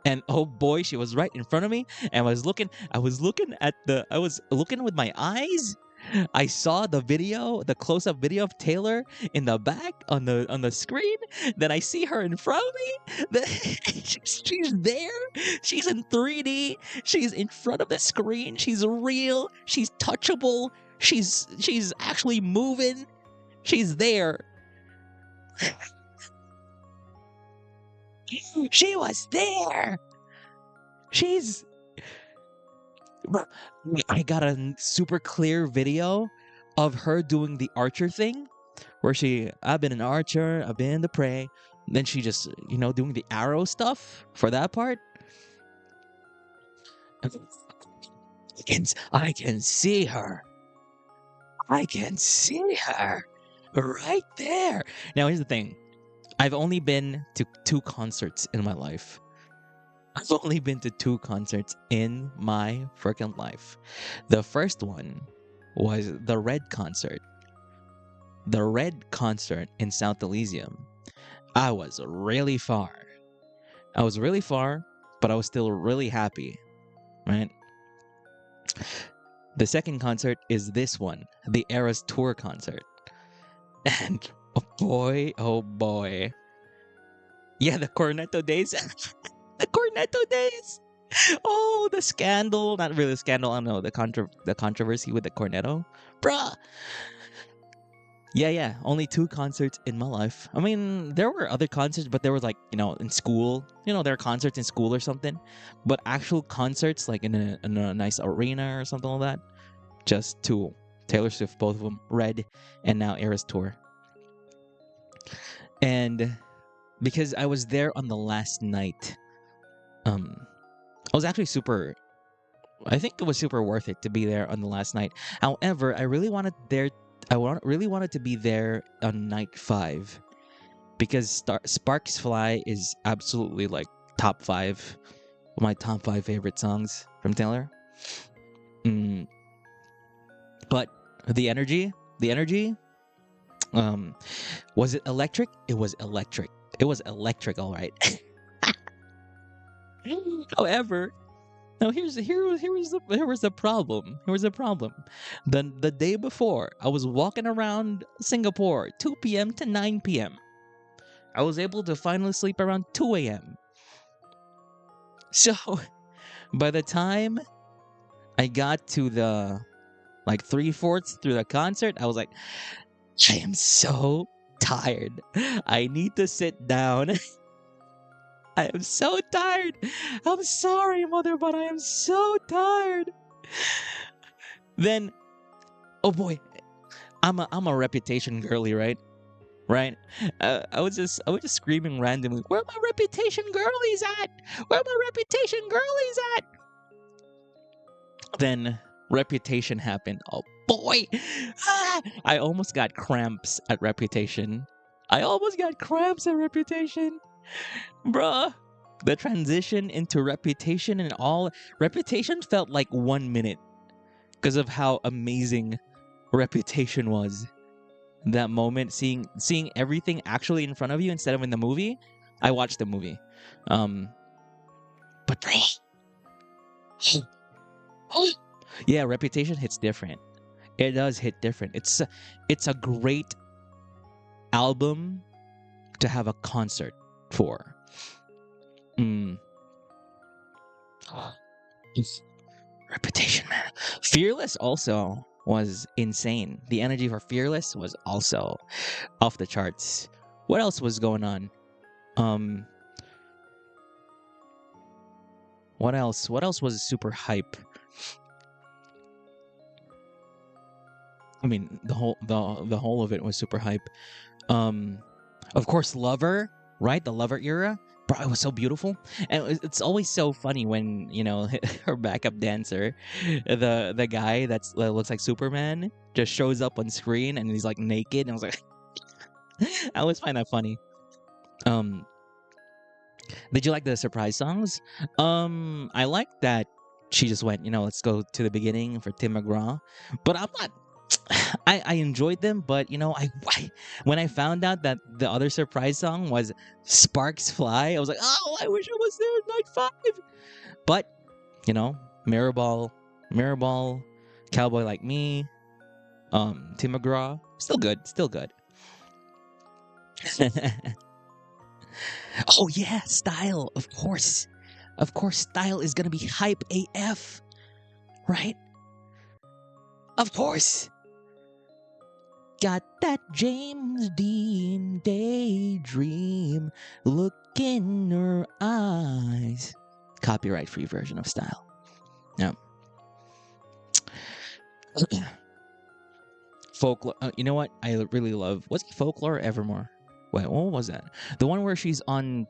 And oh boy, she was right in front of me, and I was looking with my eyes. I saw the video, the close-up video of Taylor in the back on the screen. Then I see her in front of me. She's there. She's in 3D. She's in front of the screen. She's real. She's touchable. She's actually moving. She's there. She was there. I got a super clear video of her doing the archer thing, where I've been an archer, I've been the prey. Then she just, you know, doing the arrow stuff for that part. I can see her. I can see her right there. Now, here's the thing. I've only been to 2 concerts in my life. I've only been to 2 concerts in my freaking life. The first one was the Red concert. The Red concert in South Elysium. I was really far. But I was still really happy, right? The second concert is this one, the Eras Tour concert. And oh boy. Yeah, the Cornetto days. The Cornetto days. Oh, the scandal. Not really a scandal. I don't know. The controversy with the Cornetto. Bruh. Yeah. Only 2 concerts in my life. I mean, there were other concerts, but there was like, you know, in school. You know, there are concerts in school or something. But actual concerts, like in a nice arena or something like that, just 2. Taylor Swift, both of them. Red and now Eras Tour. And because I was there on the last night. I was actually super. I think it was super worth it to be there on the last night. However, I really wanted there. Really wanted to be there on night 5 because Sparks Fly is absolutely like top 5, my top 5 favorite songs from Taylor. But the energy, was it electric? It was electric. It was electric, all right. However, now here was the problem. Here was the problem. The day before, I was walking around Singapore, 2 p.m. to 9 p.m. I was able to finally sleep around 2 a.m. So, by the time I got to the like 3/4 through the concert, I was like, I am so tired. I need to sit down. I am so tired. I'm sorry, mother, but I am so tired. Then, oh boy, I'm a Reputation girly, right? Right? I was just screaming randomly, "Where my Reputation girlies at? Where my Reputation girlies at?" Then Reputation happened. Oh boy, I almost got cramps at Reputation. Bruh. The transition into Reputation and all, Reputation felt like 1 minute because of how amazing Reputation was. That moment, seeing everything actually in front of you instead of in the movie. I watched the movie, but yeah, Reputation hits different. It does hit different. It's a great album to have a concert for. Reputation, man. Fearless also was insane. The energy for Fearless was also off the charts. What else was going on? What else was super hype? I mean, the whole of it was super hype. Of course, Lover, right? The Lover era. Bro, it was so beautiful, and it's always so funny when her backup dancer, the guy that looks like Superman, just shows up on screen and he's like naked, and I was like, I always find that funny. Did you like the surprise songs? I like that she just went, let's go to the beginning for Tim McGraw, but I'm not. I enjoyed them, but when I found out that the other surprise song was Sparks Fly, I was like, oh, I wish I was there at night 5. But Mirrorball, Cowboy Like Me, Tim McGraw, still good. Oh yeah, Style, of course, Style is gonna be hype AF, right? Of course. Got that James Dean daydream look in her eyes. Copyright free version of Style. Yeah. Folklore. You know what? I really love. Was it Folklore or Evermore? Wait, what was that? The one where she's on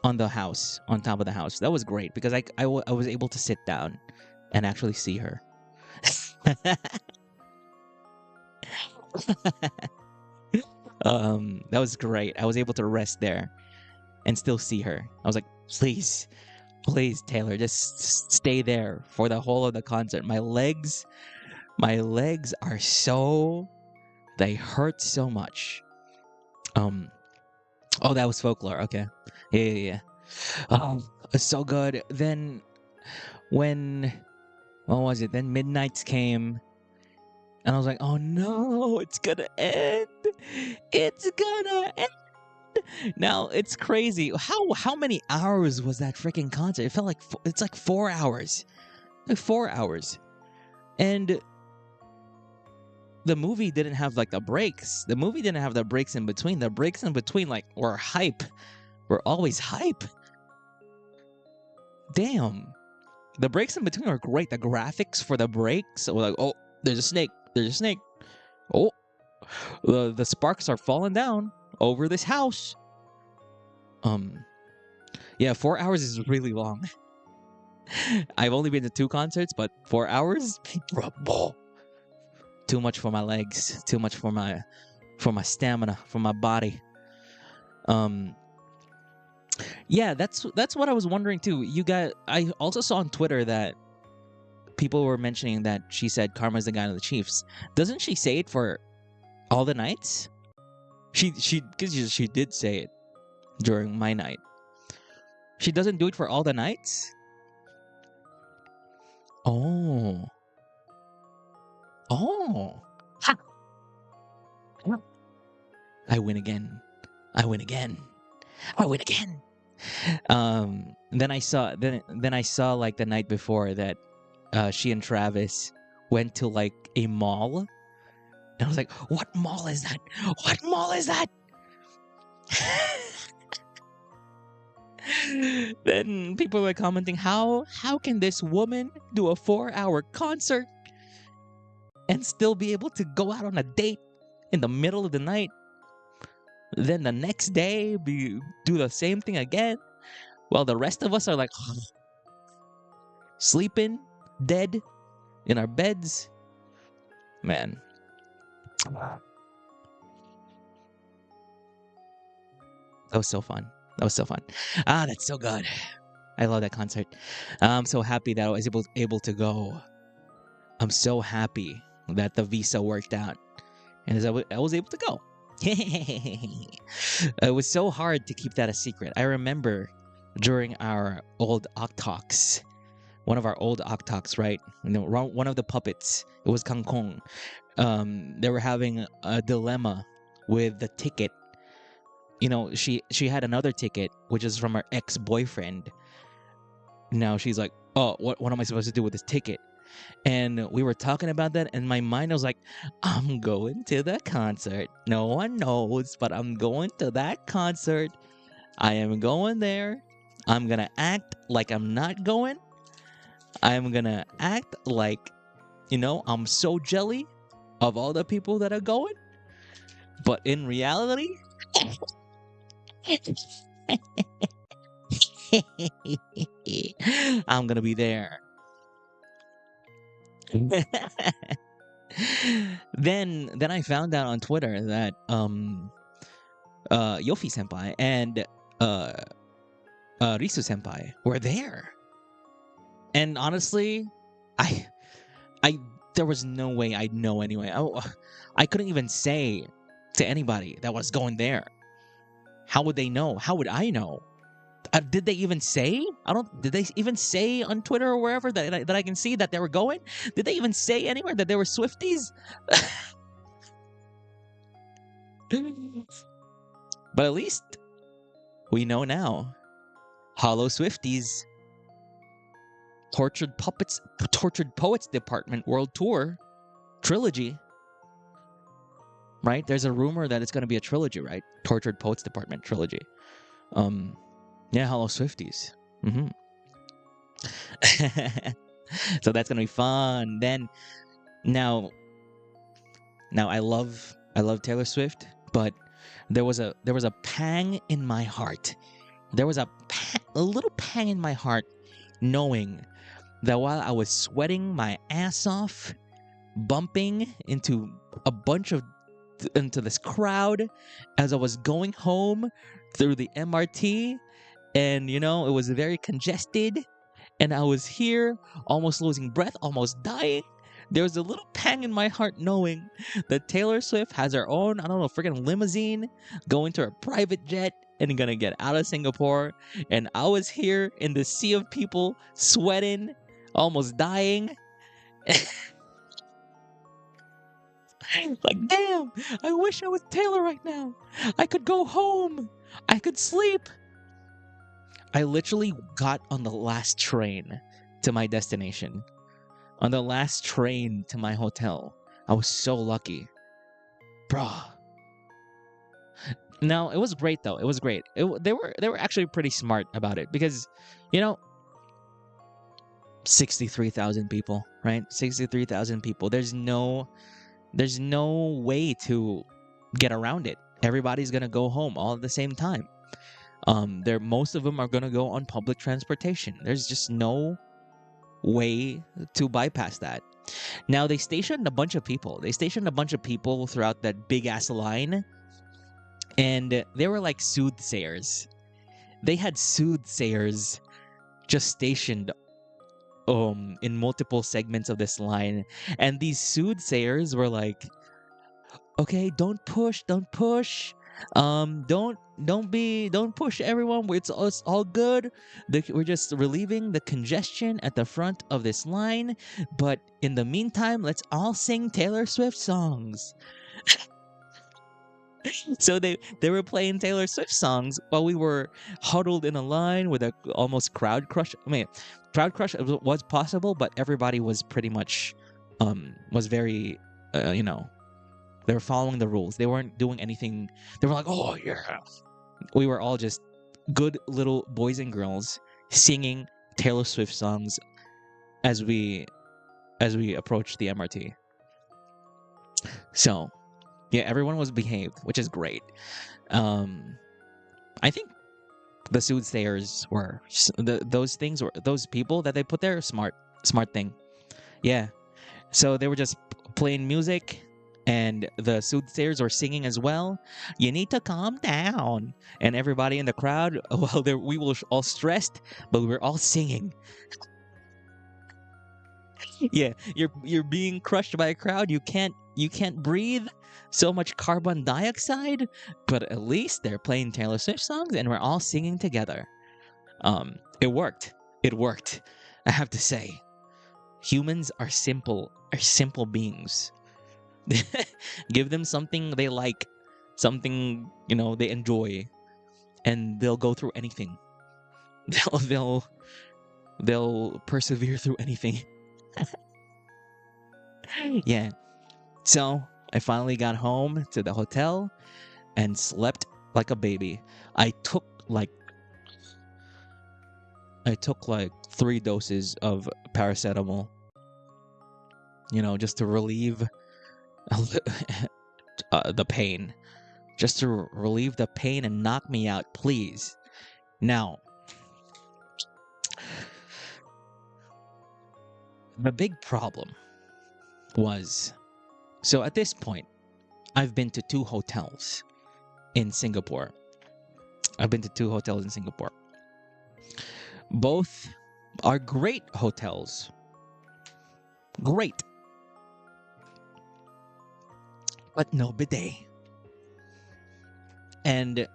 the house, on top of the house. That was great because I was able to sit down and actually see her. That was great. I was able to rest there and still see her. I was like, please, Taylor, just stay there for the whole of the concert. My legs are they hurt so much. Oh, that was Folklore. Okay. Yeah. It's so good. Then what was it? Then Midnights came. And I was like, oh no, it's gonna end. It's gonna end. Now, it's crazy. How many hours was that freaking concert? It felt like it's like 4 hours. Like 4 hours. And the movie didn't have like the breaks. The movie didn't have the breaks in between. The breaks in between like were hype. Were always hype. Damn. The breaks in between are great. The graphics for the breaks were like, oh, there's a snake. Oh, the sparks are falling down over this house. Yeah, 4 hours is really long. I've only been to 2 concerts, but 4 hours? Too much for my legs. Too much for my stamina, for my body. Um, yeah, that's what I was wondering too. I also saw on Twitter that people were mentioning that she said Karma's the guy of the Chiefs. Doesn't she say it for all the nights? Because she did say it during my night. She doesn't do it for all the nights? Oh. Oh. Ha. I win again. I win again. I win again. Then I saw like the night before that she and Travis went to like a mall. And I was like, what mall is that? What mall is that? Then people were commenting, how can this woman do a 4-hour concert and still be able to go out on a date in the middle of the night? Then the next day do the same thing again? While the rest of us are like sleeping, dead, in our beds. Man. That was so fun. That was so fun. Ah, that's so good. I love that concert. I'm so happy that I was able to go. I'm so happy that the visa worked out. And I was able to go. It was so hard to keep that a secret. I remember during our old Octox, one of our old Octox, right? One of the puppets, it was Kangkong. They were having a dilemma with the ticket. She had another ticket, which is from her ex-boyfriend. Now she's like, oh, what am I supposed to do with this ticket? And we were talking about that, and my mind was like, I'm going to the concert. No one knows, but I'm going to that concert. I am going there. I'm going to act like I'm not going. I'm going to act like, I'm so jelly of all the people that are going. But in reality, I'm going to be there. Then I found out on Twitter that Yofi senpai and Risu senpai were there. And honestly, I there was no way I'd know anyway. I couldn't even say to anybody that was going there. How would they know? How would I know? Did they even say? Did they even say on Twitter or wherever that I can see that they were going? Did they even say anywhere that they were Swifties? But at least we know now. Holo Swifties. Tortured Poets Department World Tour trilogy. Right? There's a rumor that it's going to be a trilogy, right? Tortured Poets Department trilogy. Yeah, Holo Swifties. Mm-hmm. So that's gonna be fun. Then, now I love Taylor Swift, but there was a pang in my heart. There was a little pang in my heart, knowing that while I was sweating my ass off, bumping into this crowd as I was going home through the MRT. And, it was very congested. And I was here, almost losing breath, almost dying. There was a little pang in my heart knowing that Taylor Swift has her own, freaking limousine, going to her private jet, and gonna get out of Singapore. And I was here in the sea of people, sweating, almost dying. Like, damn, I wish I was Taylor right now. I could go home. I could sleep. I literally got on the last train to my destination. On the last train to my hotel. I was so lucky. Bruh. No, it was great though. It was great. They were actually pretty smart about it because, 63,000 people, right? 63,000 people. There's no way to get around it. Everybody's gonna go home all at the same time. Most of them are gonna go on public transportation. There's just no way to bypass that. Now they stationed a bunch of people. They stationed a bunch of people throughout that big ass line, and they were like soothsayers. They had soothsayers just stationed in multiple segments of this line, and these soothsayers were like, okay, don't push, don't push everyone, it's all good. We're just relieving the congestion at the front of this line, but in the meantime, let's all sing Taylor Swift songs. So they were playing Taylor Swift songs while we were huddled in a line with a almost crowd crush. I mean, crowd crush was possible, but everybody was pretty much was very they were following the rules. They weren't doing anything. They were like, "Oh yeah." We were all just good little boys and girls singing Taylor Swift songs as we approached the MRT. So, yeah, everyone was behaved, which is great. I think the soothsayers were those people that they put there smart thing. Yeah. So they were just playing music, and the soothsayers were singing as well. You need to calm down, and everybody in the crowd, well, we were all stressed, but we were all singing. Yeah, you're being crushed by a crowd. You can't breathe. So much carbon dioxide, but at least they're playing Taylor Swift songs, and we're all singing together. It worked. It worked. I have to say, humans are simple beings. Give them something they like, something they enjoy, and they'll go through anything. They'll persevere through anything. Yeah. So I finally got home to the hotel and slept like a baby. I took like 3 doses of paracetamol, just to relieve the pain. Just to relieve the pain and knock me out, please. Now, the big problem was, so at this point, I've been to 2 hotels in Singapore. Both are great hotels. Great. But no bidet. And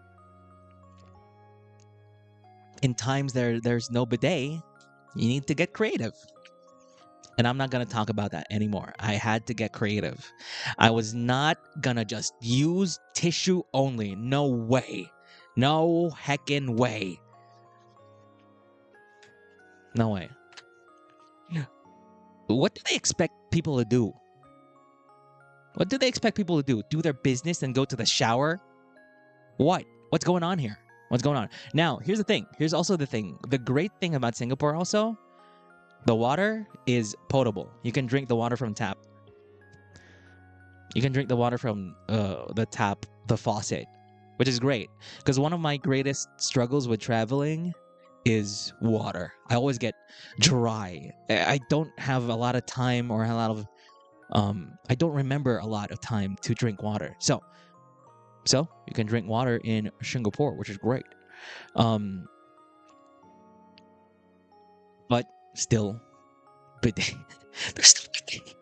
in times there's no bidet, you need to get creative. And I'm not going to talk about that anymore. I had to get creative. I was not going to just use tissue only. No way. No heckin' way. No way. What do they expect people to do? What do they expect people to do? Do their business and go to the shower? What? What's going on here? What's going on? Now, here's the thing. Here's also the thing. The great thing about Singapore also, the water is potable. You can drink the water from tap. You can drink the water from the tap, the faucet, which is great. Because one of my greatest struggles with traveling is water. I always get dry. I don't have a lot of time or a lot of I don't remember a lot of time to drink water. So you can drink water in Singapore, which is great. But still, bidet. There's no bidet.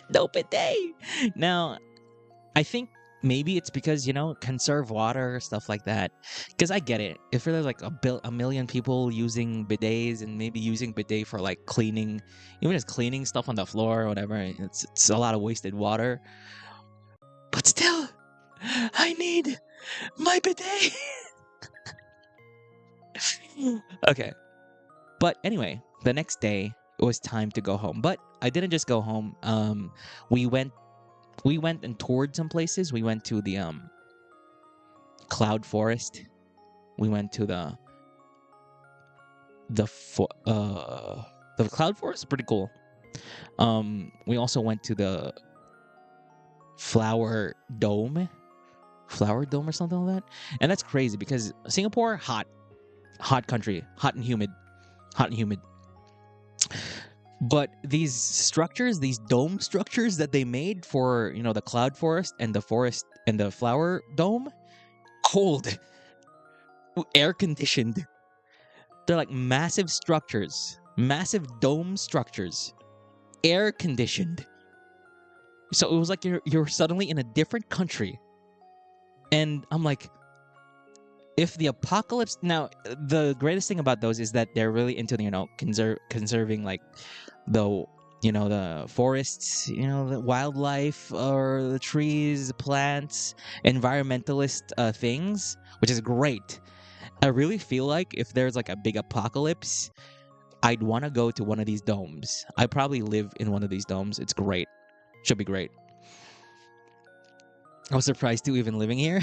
No bidet. Now, I think maybe it's because, conserve water, stuff like that. Because I get it. If there's like a million people using bidets and maybe using bidet for like cleaning, even just cleaning stuff on the floor or whatever, it's a lot of wasted water. But still, I need my bidet. Okay. But anyway, the next day it was time to go home. But I didn't just go home. We went and toured some places. We went to the cloud forest. We went to the cloud forest is pretty cool. We also went to the flower dome. flower dome or something like that. And that's crazy because Singapore, hot country, hot and humid. But these structures, these dome structures that they made for, the cloud forest and the flower dome, cold, air conditioned. They're like massive structures, massive dome structures, air conditioned. So it was like you're suddenly in a different country. And I'm like, if the apocalypse, now the greatest thing about those is that they're really into conserving like the forests, the wildlife or the trees, plants, environmentalist things, which is great. I really feel like if there's like a big apocalypse, I'd want to go to one of these domes. I probably live in one of these domes. It's great. Should be great. I was surprised too, even living here.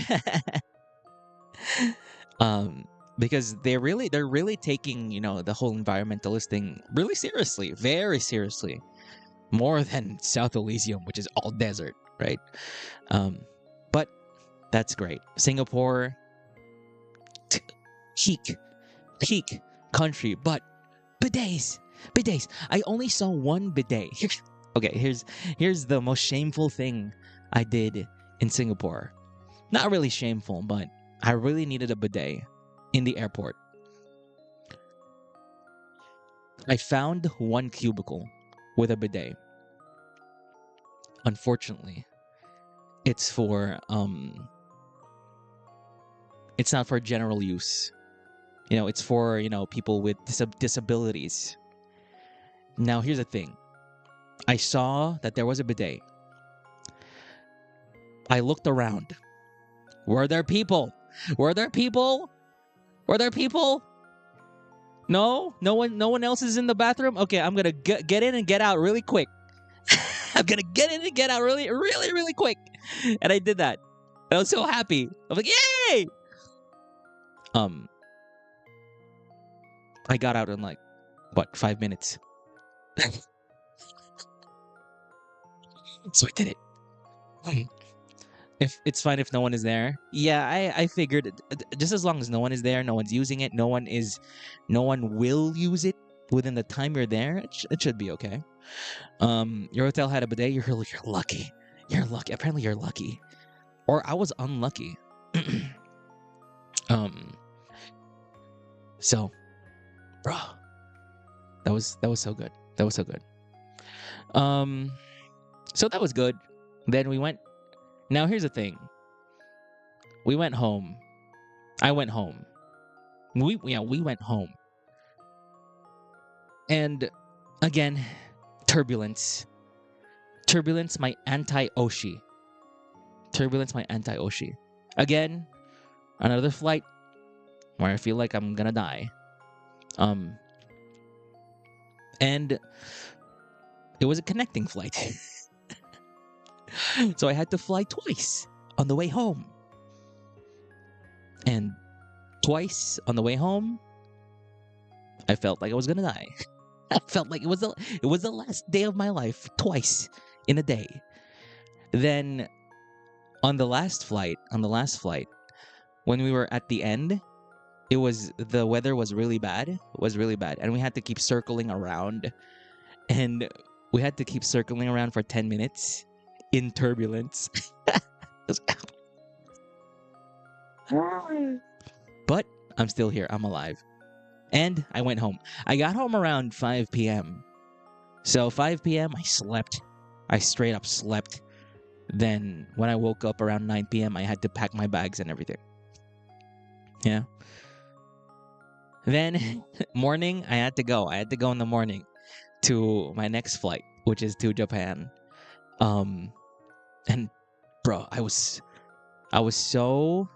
Because they're really taking, the whole environmentalist thing really seriously, very seriously. More than South Elysium, which is all desert, right? But that's great. Singapore, peak country, but bidets. I only saw one bidet. Here's the most shameful thing I did in Singapore. Not really shameful, but I really needed a bidet in the airport. I found one cubicle with a bidet. Unfortunately, it's not for general use. It's for, people with disabilities. Now, here's the thing. I saw that there was a bidet. I looked around. Were there people? No one else is in the bathroom. Okay, I'm gonna get in and get out really quick. I'm gonna get in and get out really, really, really quick. And I did that. I was so happy. I'm like, yay! I got out in 5 minutes. So I did it. If it's fine if no one is there. Yeah, I figured just as long as no one is there, no one's using it, no one will use it within the time you're there, it should be okay. Your hotel had a bidet. You're lucky. You're lucky. Apparently you're lucky. Or I was unlucky. So, bro, that was so good. So that was good. Then we went. Now here's the thing. We went home. I went home. We went home. And again, turbulence, my anti-Oshi. Again, another flight where I feel like I'm gonna die. And it was a connecting flight. So I had to fly twice on the way home. And twice on the way home, I felt like I was gonna die. I felt like it was the last day of my life, twice in a day. Then on the last flight, when we were at the end, the weather was really bad. And we had to keep circling around. And we had to keep circling around for 10 minutes in turbulence. But I'm still here. I'm alive. And I went home. I got home around 5 p.m. So 5 p.m. I slept. I straight up slept. Then when I woke up around 9 p.m., I had to pack my bags and everything. Yeah. Then morning, I had to go. I had to go in the morning to my next flight, which is to Japan. And bro, I was so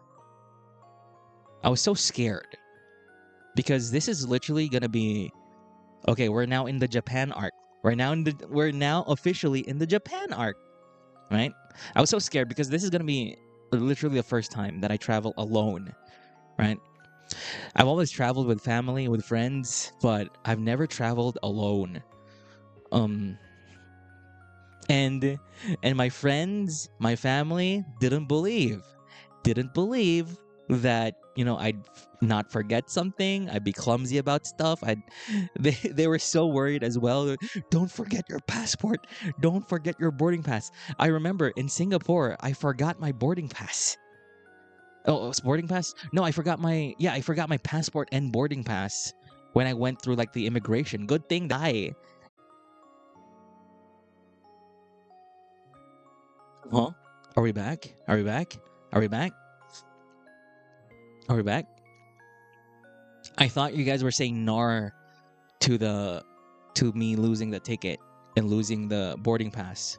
scared because this is literally gonna be okay. We're now in the Japan arc. We're now officially in the Japan arc, right? I was so scared because this is gonna be literally the first time that I travel alone, right? I've always traveled with family, with friends, but I've never traveled alone. And my friends, my family didn't believe. didn't believe that, I'd not forget something. I'd be clumsy about stuff. They were so worried as well. Don't forget your passport. Don't forget your boarding pass. I remember in Singapore, I forgot my boarding pass. Oh, it was boarding pass? No, I forgot my passport and boarding pass when I went through like the immigration. Good thing that Huh? Are we back? Are we back? Are we back? Are we back? I thought you guys were saying "nar" to me losing the ticket and losing the boarding pass,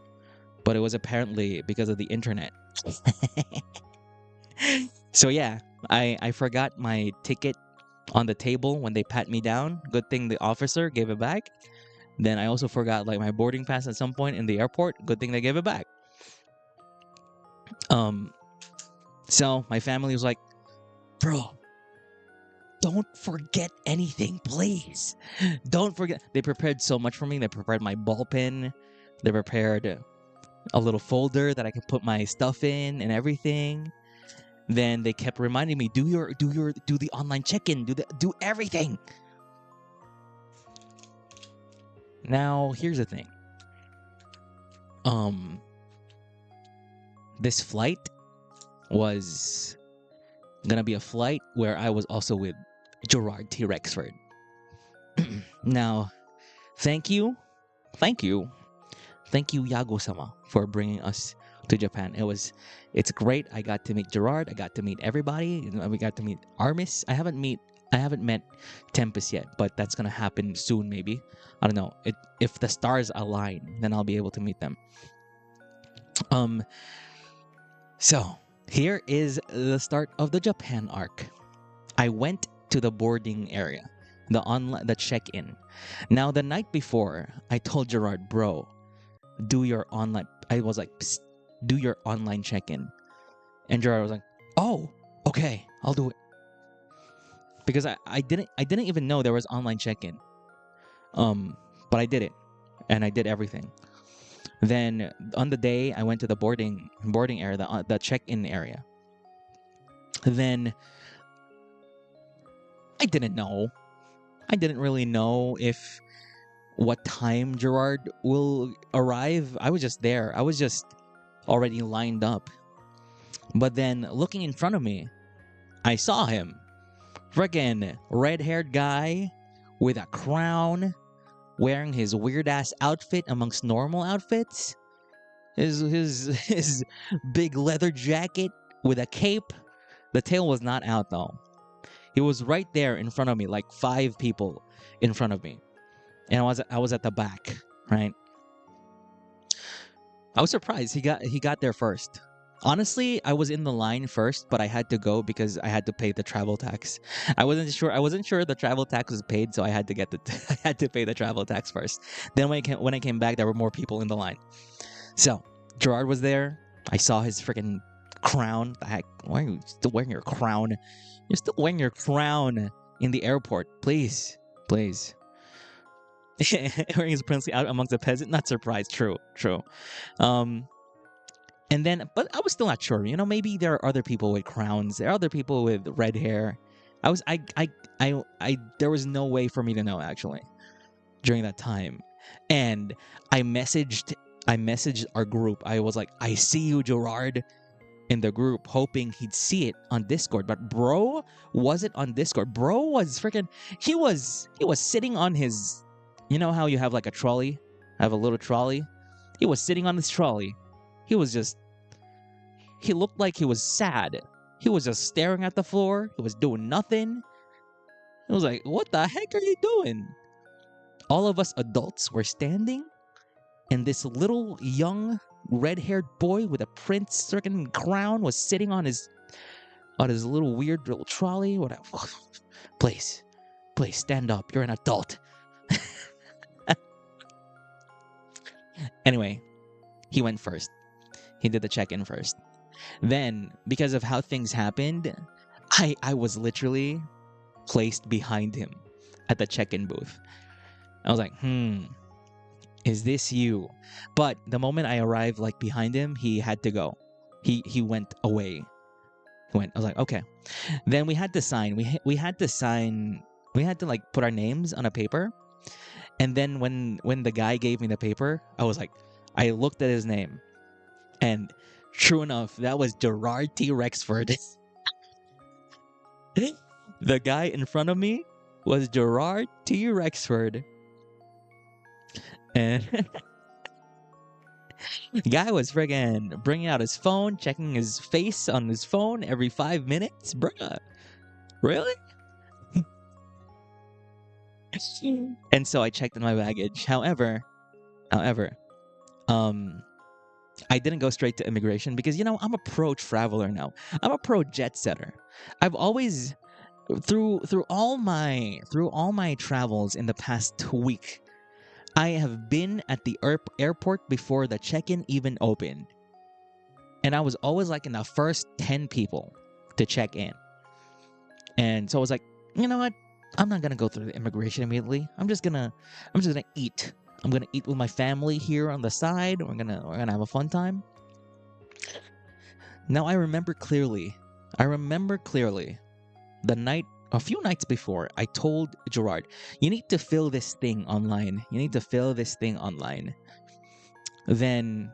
but it was apparently because of the internet. So yeah, I forgot my ticket on the table when they pat me down. Good thing the officer gave it back. Then I also forgot like my boarding pass at some point in the airport. Good thing they gave it back. Um, so my family was like, "Bro, don't forget anything, please. Don't forget." They prepared so much for me. They prepared my ball pen. They prepared a little folder that I could put my stuff in and everything. Then they kept reminding me, do the online check-in, do everything. Now, here's the thing. This flight was gonna be a flight where I was also with Gerard T. Rexford. Now, thank you, Yago-sama, for bringing us to Japan. It's great. I got to meet Gerard. I got to meet everybody. We got to meet Armis. I haven't met Tempest yet, but that's gonna happen soon. Maybe, I don't know. If the stars align, then I'll be able to meet them. So here is the start of the Japan arc. I went to the boarding area, the check-in. Now the night before, I told Gerard, bro, do your online. I was like, psst, do your online check-in, and Gerard was like, oh, okay, I'll do it. Because I didn't even know there was online check-in. But I did it, and I did everything. Then on the day, I went to the boarding area, the check-in area. Then I didn't know. I didn't really know if what time Gerard will arrive. I was just there. I was just already lined up. But then looking in front of me, I saw him. Freaking red-haired guy with a crown, wearing his weird-ass outfit amongst normal outfits. His big leather jacket with a cape. The tail was not out though. He was right there in front of me, like 5 people in front of me. And I was at the back, right? I was surprised he got there first. Honestly, I was in the line first, but I had to go because I had to pay the travel tax. I wasn't sure the travel tax was paid, so I had to I had to pay the travel tax first. Then when I came back, there were more people in the line. So Gerard was there. I saw his freaking crown. The heck? Why are you still wearing your crown? You're still wearing your crown in the airport. Please. Wearing his princely out amongst the peasant. Not surprised. True. And then, but I was still not sure. Maybe there are other people with crowns. There are other people with red hair. There was no way for me to know actually during that time. And I messaged our group. I was like, I see you, Gerard, in the group, hoping he'd see it on Discord. But bro wasn't on Discord. Bro was freaking. He was sitting on his. You know how you have like a trolley? I have a little trolley. He was sitting on this trolley. He looked like he was sad. He was just staring at the floor. He was doing nothing. It was like, what the heck are you doing? All of us adults were standing, and this little young red-haired boy with a prince-circling crown was sitting on his little weird little trolley. Whatever. Please stand up. You're an adult. Anyway, he went first. He did the check-in first. Then, because of how things happened, I was literally placed behind him at the check-in booth. I was like, is this you? But the moment I arrived like behind him, he had to go. He went away. He went. I was like, okay. Then we had to sign. We had to sign. We had to like put our names on a paper. And then when the guy gave me the paper, I was like, I looked at his name, and true enough, that was Gerard T. Rexford. The guy in front of me was Gerard T. Rexford, and the guy was friggin' bringing out his phone, checking his face on his phone every 5 minutes, bruh. Really? And so I checked in my baggage. However, um, I didn't go straight to immigration because I'm a pro traveler now. I'm a pro jet setter. I've always through all my travels in the past week, I have been at the airport before the check-in even opened, and I was always like in the first 10 people to check in. And so I was like, you know what? I'm not gonna go through the immigration immediately. I'm just gonna eat. I'm gonna eat with my family here on the side. We're gonna have a fun time. Now I remember clearly. The night, a few nights before, I told Gerard, "You need to fill this thing online. You need to fill this thing online." Then,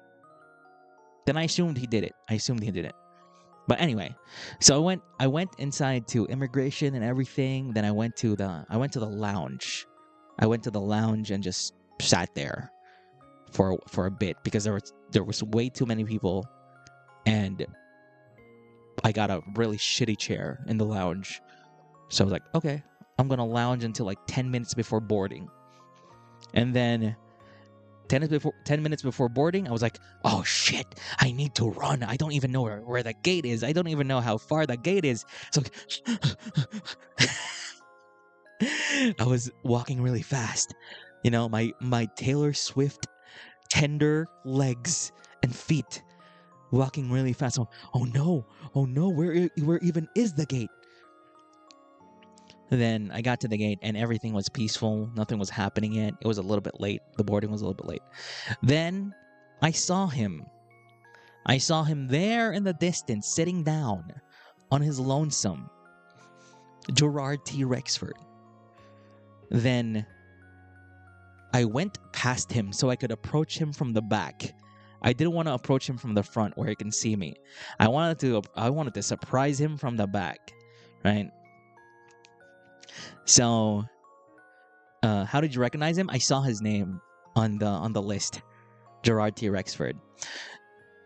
then I assumed he did it. But anyway, so I went inside to immigration and everything. Then I went to the lounge. I went to the lounge and just sat there for a bit because there was way too many people, and I got a really shitty chair in the lounge. So I was like, okay, I'm gonna lounge until like 10 minutes before boarding. And then 10 minutes before boarding, I was like, oh shit, I need to run. I don't even know where the gate is. I don't even know how far the gate is. So I was walking really fast. My Taylor Swift tender legs and feet walking really fast. So, oh no, where even is the gate? Then I got to the gate and everything was peaceful. Nothing was happening yet. It was a little bit late. The boarding was a little bit late. Then I saw him. I saw him there in the distance, sitting down on his lonesome. Gerard T. Rexford. Then I went past him so I could approach him from the back. I didn't want to approach him from the front where he can see me. I wanted to surprise him from the back, right? So, how did you recognize him? I saw his name on the list, Gerard T. Rexford.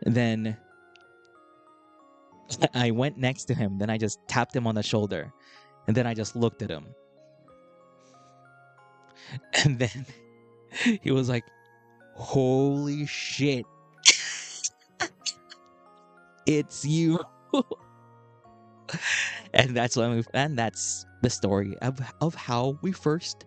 Then I went next to him. Then I just tapped him on the shoulder, and then I just looked at him. And then he was like, "Holy shit, it's you!" And that's the story of how we first.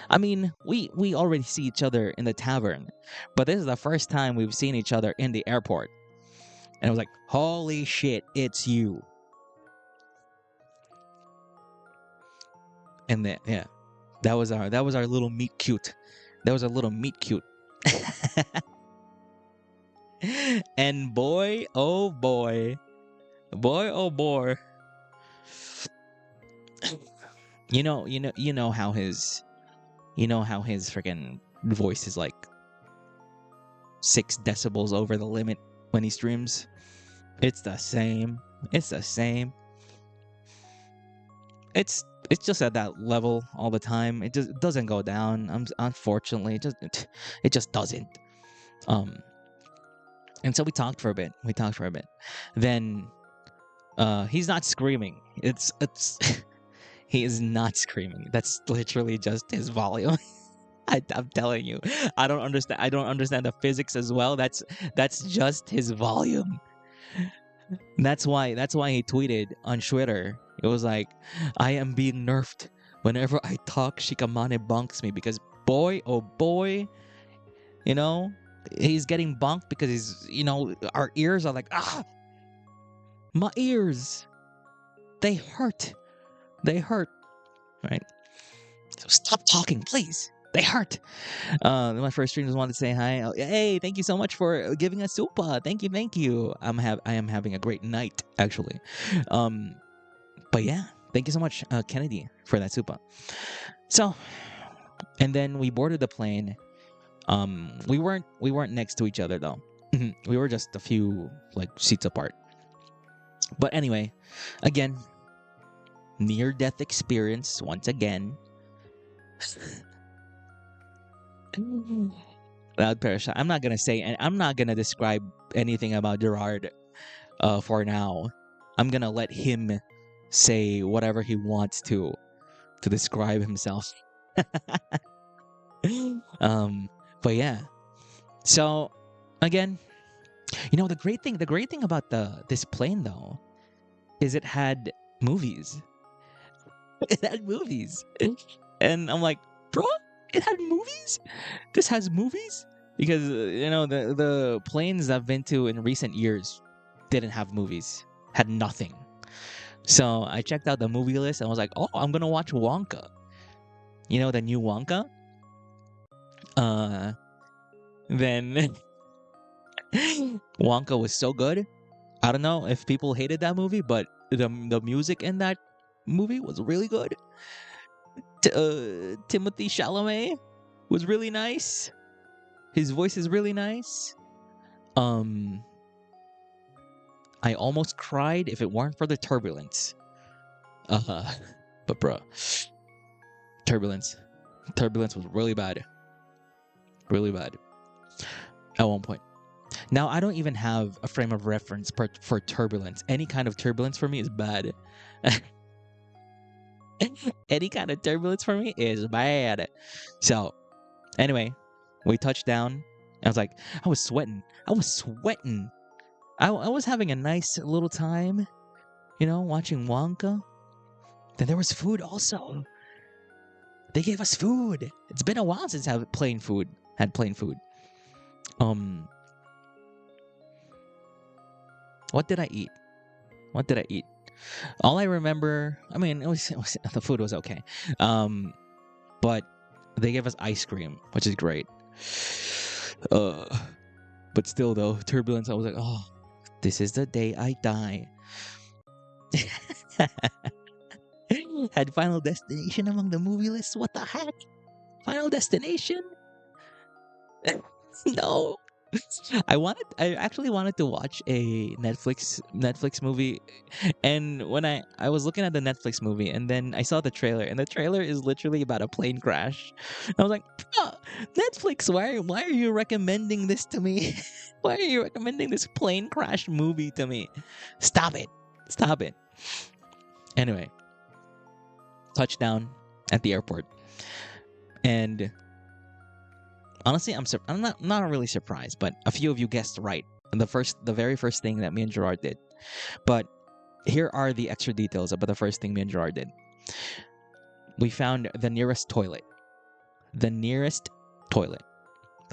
I mean, we already see each other in the tavern, but this is the first time we've seen each other in the airport. And I was like, "Holy shit, it's you!" And then yeah, that was our little meet cute. That was our little meet cute. And boy, oh boy, oh boy. You know how his freaking voice is like 6 decibels over the limit when he streams. It's the same. It's just at that level all the time. It just doesn't go down. Unfortunately, it just doesn't. And so we talked for a bit. Then he's not screaming. It's he is not screaming. That's literally just his volume. I'm telling you, I don't understand the physics as well. That's just his volume. That's why he tweeted on Twitter. It was like, "I am being nerfed. Whenever I talk, Shikamane bonks me because boy, oh boy, he's getting bonked because our ears are like, my ears, they hurt, right? So stop talking, please. They hurt. My first stream just wanted to say hi. Oh, hey, thank you so much for giving us super. Thank you, thank you. I am having a great night actually. But yeah, thank you so much, Kennedy, for that super. So, and then we boarded the plane. We weren't next to each other though. We were just a few like seats apart. But anyway, again, near death experience once again. Loud parasite. I'm not gonna say, and I'm not gonna describe anything about Gerard for now. I'm gonna let him say whatever he wants to describe himself. But yeah. So again, you know the great thing about this plane though is it had movies. It had movies. And I'm like, bro, it had movies? This has movies? Because you know the planes I've been to in recent years didn't have movies. Had nothing. So I checked out the movie list and I was like, oh, I'm gonna watch Wonka. You know the new Wonka? Then Wonka was so good. I don't know if people hated that movie, but the music in that movie was really good. Timothy Chalamet was really nice. His voice is really nice. I almost cried if it weren't for the turbulence. But bruh, turbulence was really bad. Really bad. At one point. Now, I don't even have a frame of reference for turbulence. Any kind of turbulence for me is bad. Any kind of turbulence for me is bad. So, anyway, we touched down. I was like, I was sweating. I was having a nice little time, you know, watching Wonka. Then there was food also. They gave us food. It's been a while since I had plain food. What did I eat? All I remember, I mean, it was the food was okay. But they gave us ice cream, which is great. But still though, turbulence, I was like, oh, this is the day I die. Had Final Destination among the movie list? What the heck? Final Destination? No. I actually wanted to watch a Netflix movie, and when I was looking at the Netflix movie and then I saw the trailer, and the trailer is literally about a plane crash. I was like, Netflix, why are you recommending this to me? Why are you recommending this plane crash movie to me? Stop it. Anyway, touchdown at the airport, and honestly, I'm not really surprised, but a few of you guessed right. The very first thing that me and Gerard did. But here are the extra details about the first thing me and Gerard did. We found the nearest toilet that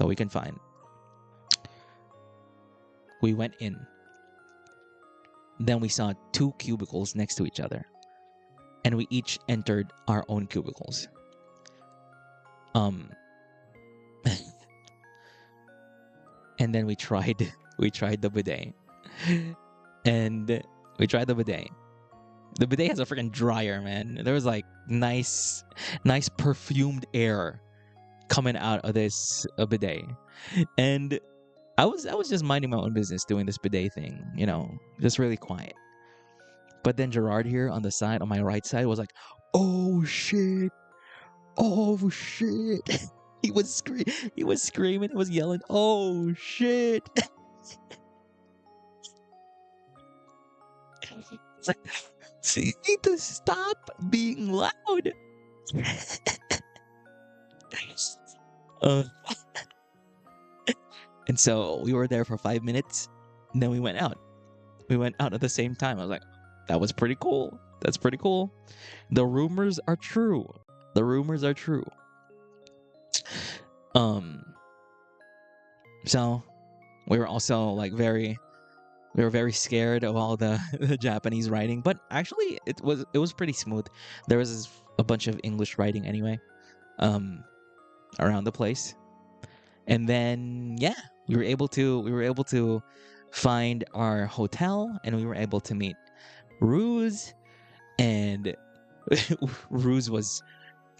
we can find. We went in. Then we saw 2 cubicles next to each other, and we each entered our own cubicles. And then we tried the bidet. And we tried the bidet. The bidet has a freaking dryer, man. There was like nice perfumed air coming out of this bidet. And I was just minding my own business doing this bidet thing, you know, just really quiet. But then Gerard here on the side, on my right side, was like, "Oh shit. Oh shit." He was screaming, he was yelling, "Oh shit." It's like, so you need to stop being loud. And so we were there for 5 minutes, and then we went out. We went out at the same time. I was like, that was pretty cool. That's pretty cool. The rumors are true. So we were also like very scared of all the Japanese writing, but actually it was pretty smooth. There was a bunch of English writing anyway. around the place. And then yeah, we were able to find our hotel, and we were able to meet Ruse, and Ruse was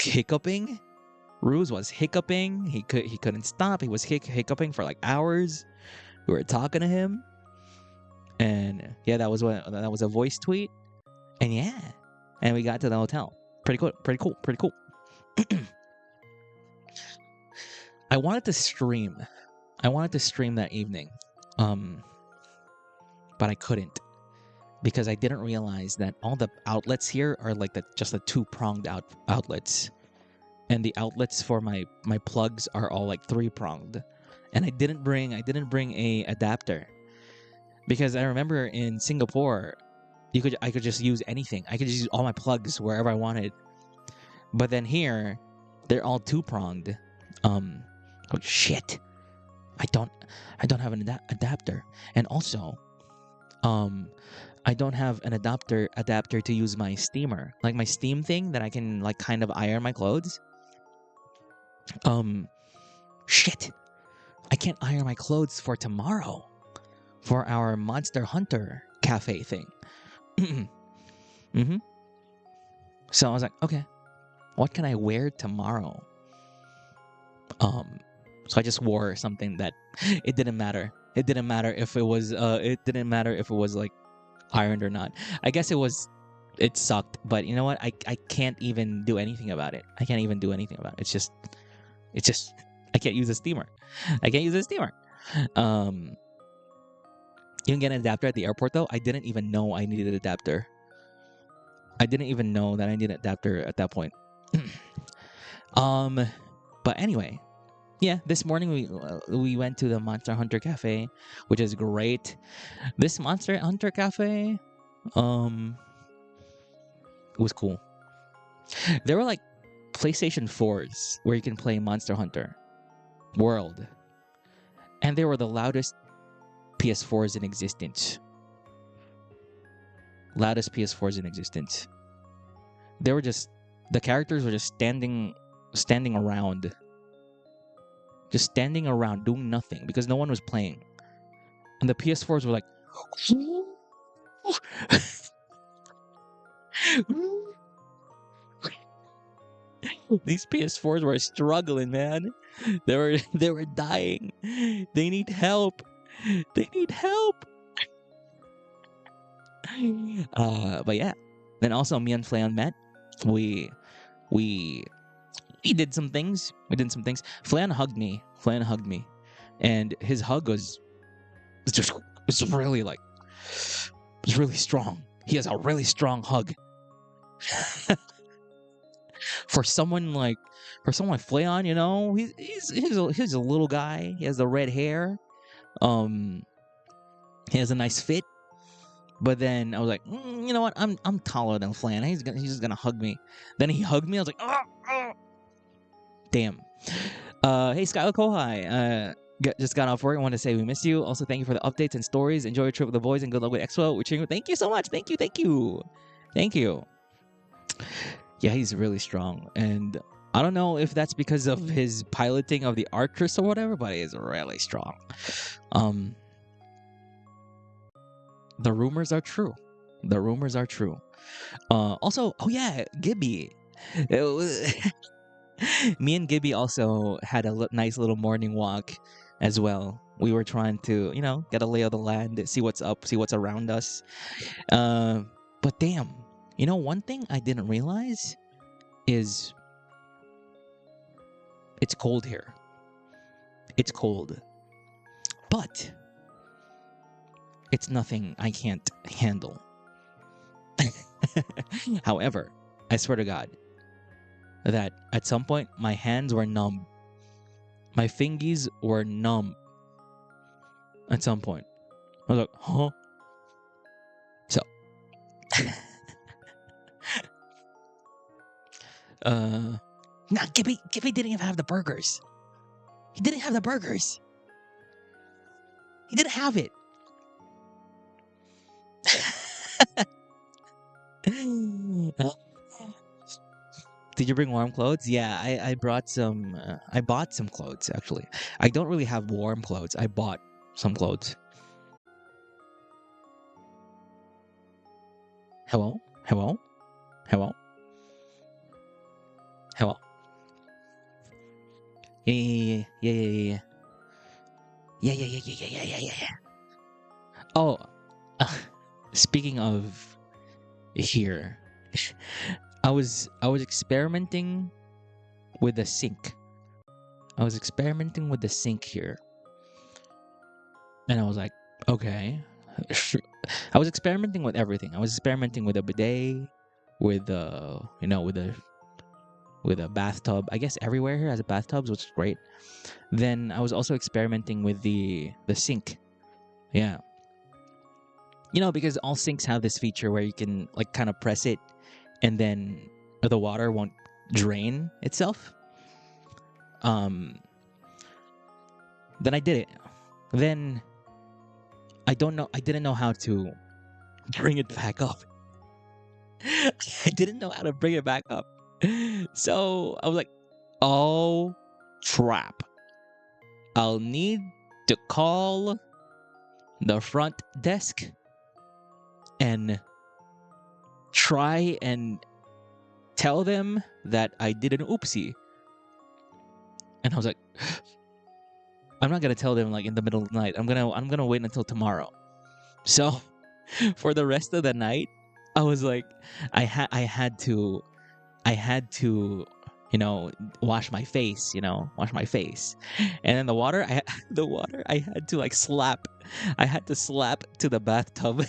hiccuping. Ruse was hiccuping. He couldn't stop. He was hiccuping for like hours. We were talking to him, and yeah, that was a voice tweet, and yeah, and we got to the hotel. Pretty cool. Pretty cool. Pretty cool. I wanted to stream. I wanted to stream that evening, but I couldn't because I didn't realize that all the outlets here are like just the two-pronged outlets, and the outlets for my plugs are all like three-pronged, and I didn't bring a adapter because I remember in Singapore, I could just use anything. I could just use all my plugs wherever I wanted, but then here, they're all two-pronged. Oh shit! I don't have an adapter, and also, I don't have an adapter to use my steamer, like my steam thing that I can like kind of iron my clothes. Shit! I can't iron my clothes for tomorrow, for our Monster Hunter cafe thing. Mm-hmm. So I was like, okay, what can I wear tomorrow? So I just wore something that it didn't matter. It didn't matter if it was like ironed or not. I guess it sucked, but you know what? I can't even do anything about it. I can't even do anything about it. It's just I can't use a steamer. I can't use a steamer. You can get an adapter at the airport though. I didn't even know I needed an adapter. I didn't even know that I needed an adapter at that point. But anyway, yeah, this morning we went to the Monster Hunter Cafe, which is great. This Monster Hunter Cafe, it was cool. There were like PlayStation 4s where you can play Monster Hunter World, and they were the loudest PS4s in existence. Loudest PS4s in existence. The characters were just standing around. Just standing around doing nothing because no one was playing. And the PS4s were like these PS4s were struggling, man. They were dying. They need help. They need help. But yeah. Then also me and Flayon met. We did some things. Flayon hugged me. And his hug was really strong. He has a really strong hug. For someone like Flayon, you know, he's a little guy. He has the red hair. He has a nice fit. But then I was like, you know what? I'm taller than Flan. He's just gonna hug me. Then he hugged me. I was like, oh. Damn. Hey, Skylar Kohai. Just got off work. I want to say we miss you. Also, thank you for the updates and stories. Enjoy your trip with the boys and good luck with Expo. We're cheering. Thank you so much. Thank you. Yeah, he's really strong, and I don't know if that's because of his piloting of the Arcturus or whatever, but he is really strong. The rumors are true. Also, oh yeah, Gibby. Me and Gibby also had a nice little morning walk as well. We were trying to, you know, get a lay of the land, see what's up, see what's around us. But damn, you know, one thing I didn't realize is it's cold here. It's cold. But it's nothing I can't handle. However, I swear to God that at some point my hands were numb. My fingies were numb. At some point. I was like, huh? So. Nah, Gibby didn't even have the burgers. He didn't have the burgers. He didn't have it. Did you bring warm clothes? Yeah, I brought some. I bought some clothes actually. I don't really have warm clothes. I bought some clothes. Hello, hello, hello, hello. Yeah, yeah, yeah, yeah, yeah, yeah, yeah, yeah, yeah, yeah, yeah, yeah, yeah. Oh, uh, speaking of here, I was experimenting with the sink. I was experimenting with the sink here, and I was like, okay. I was experimenting with everything. I was experimenting with a bidet, with with a bathtub. I guess everywhere here has a bathtub, which is great. Then I was also experimenting with the sink. Yeah. Because all sinks have this feature where you can like kind of press it and then the water won't drain itself. Um then I did it. Then I didn't know how to bring it back up. I didn't know how to bring it back up. So I was like, oh crap. I'll need to call the front desk and try and tell them that I did an oopsie. And I was like, I'm not gonna tell them like in the middle of the night. I'm gonna wait until tomorrow. So for the rest of the night, I was like, I had to wash my face, wash my face. And then the water, the water I had to like slap. I had to slap to the bathtub.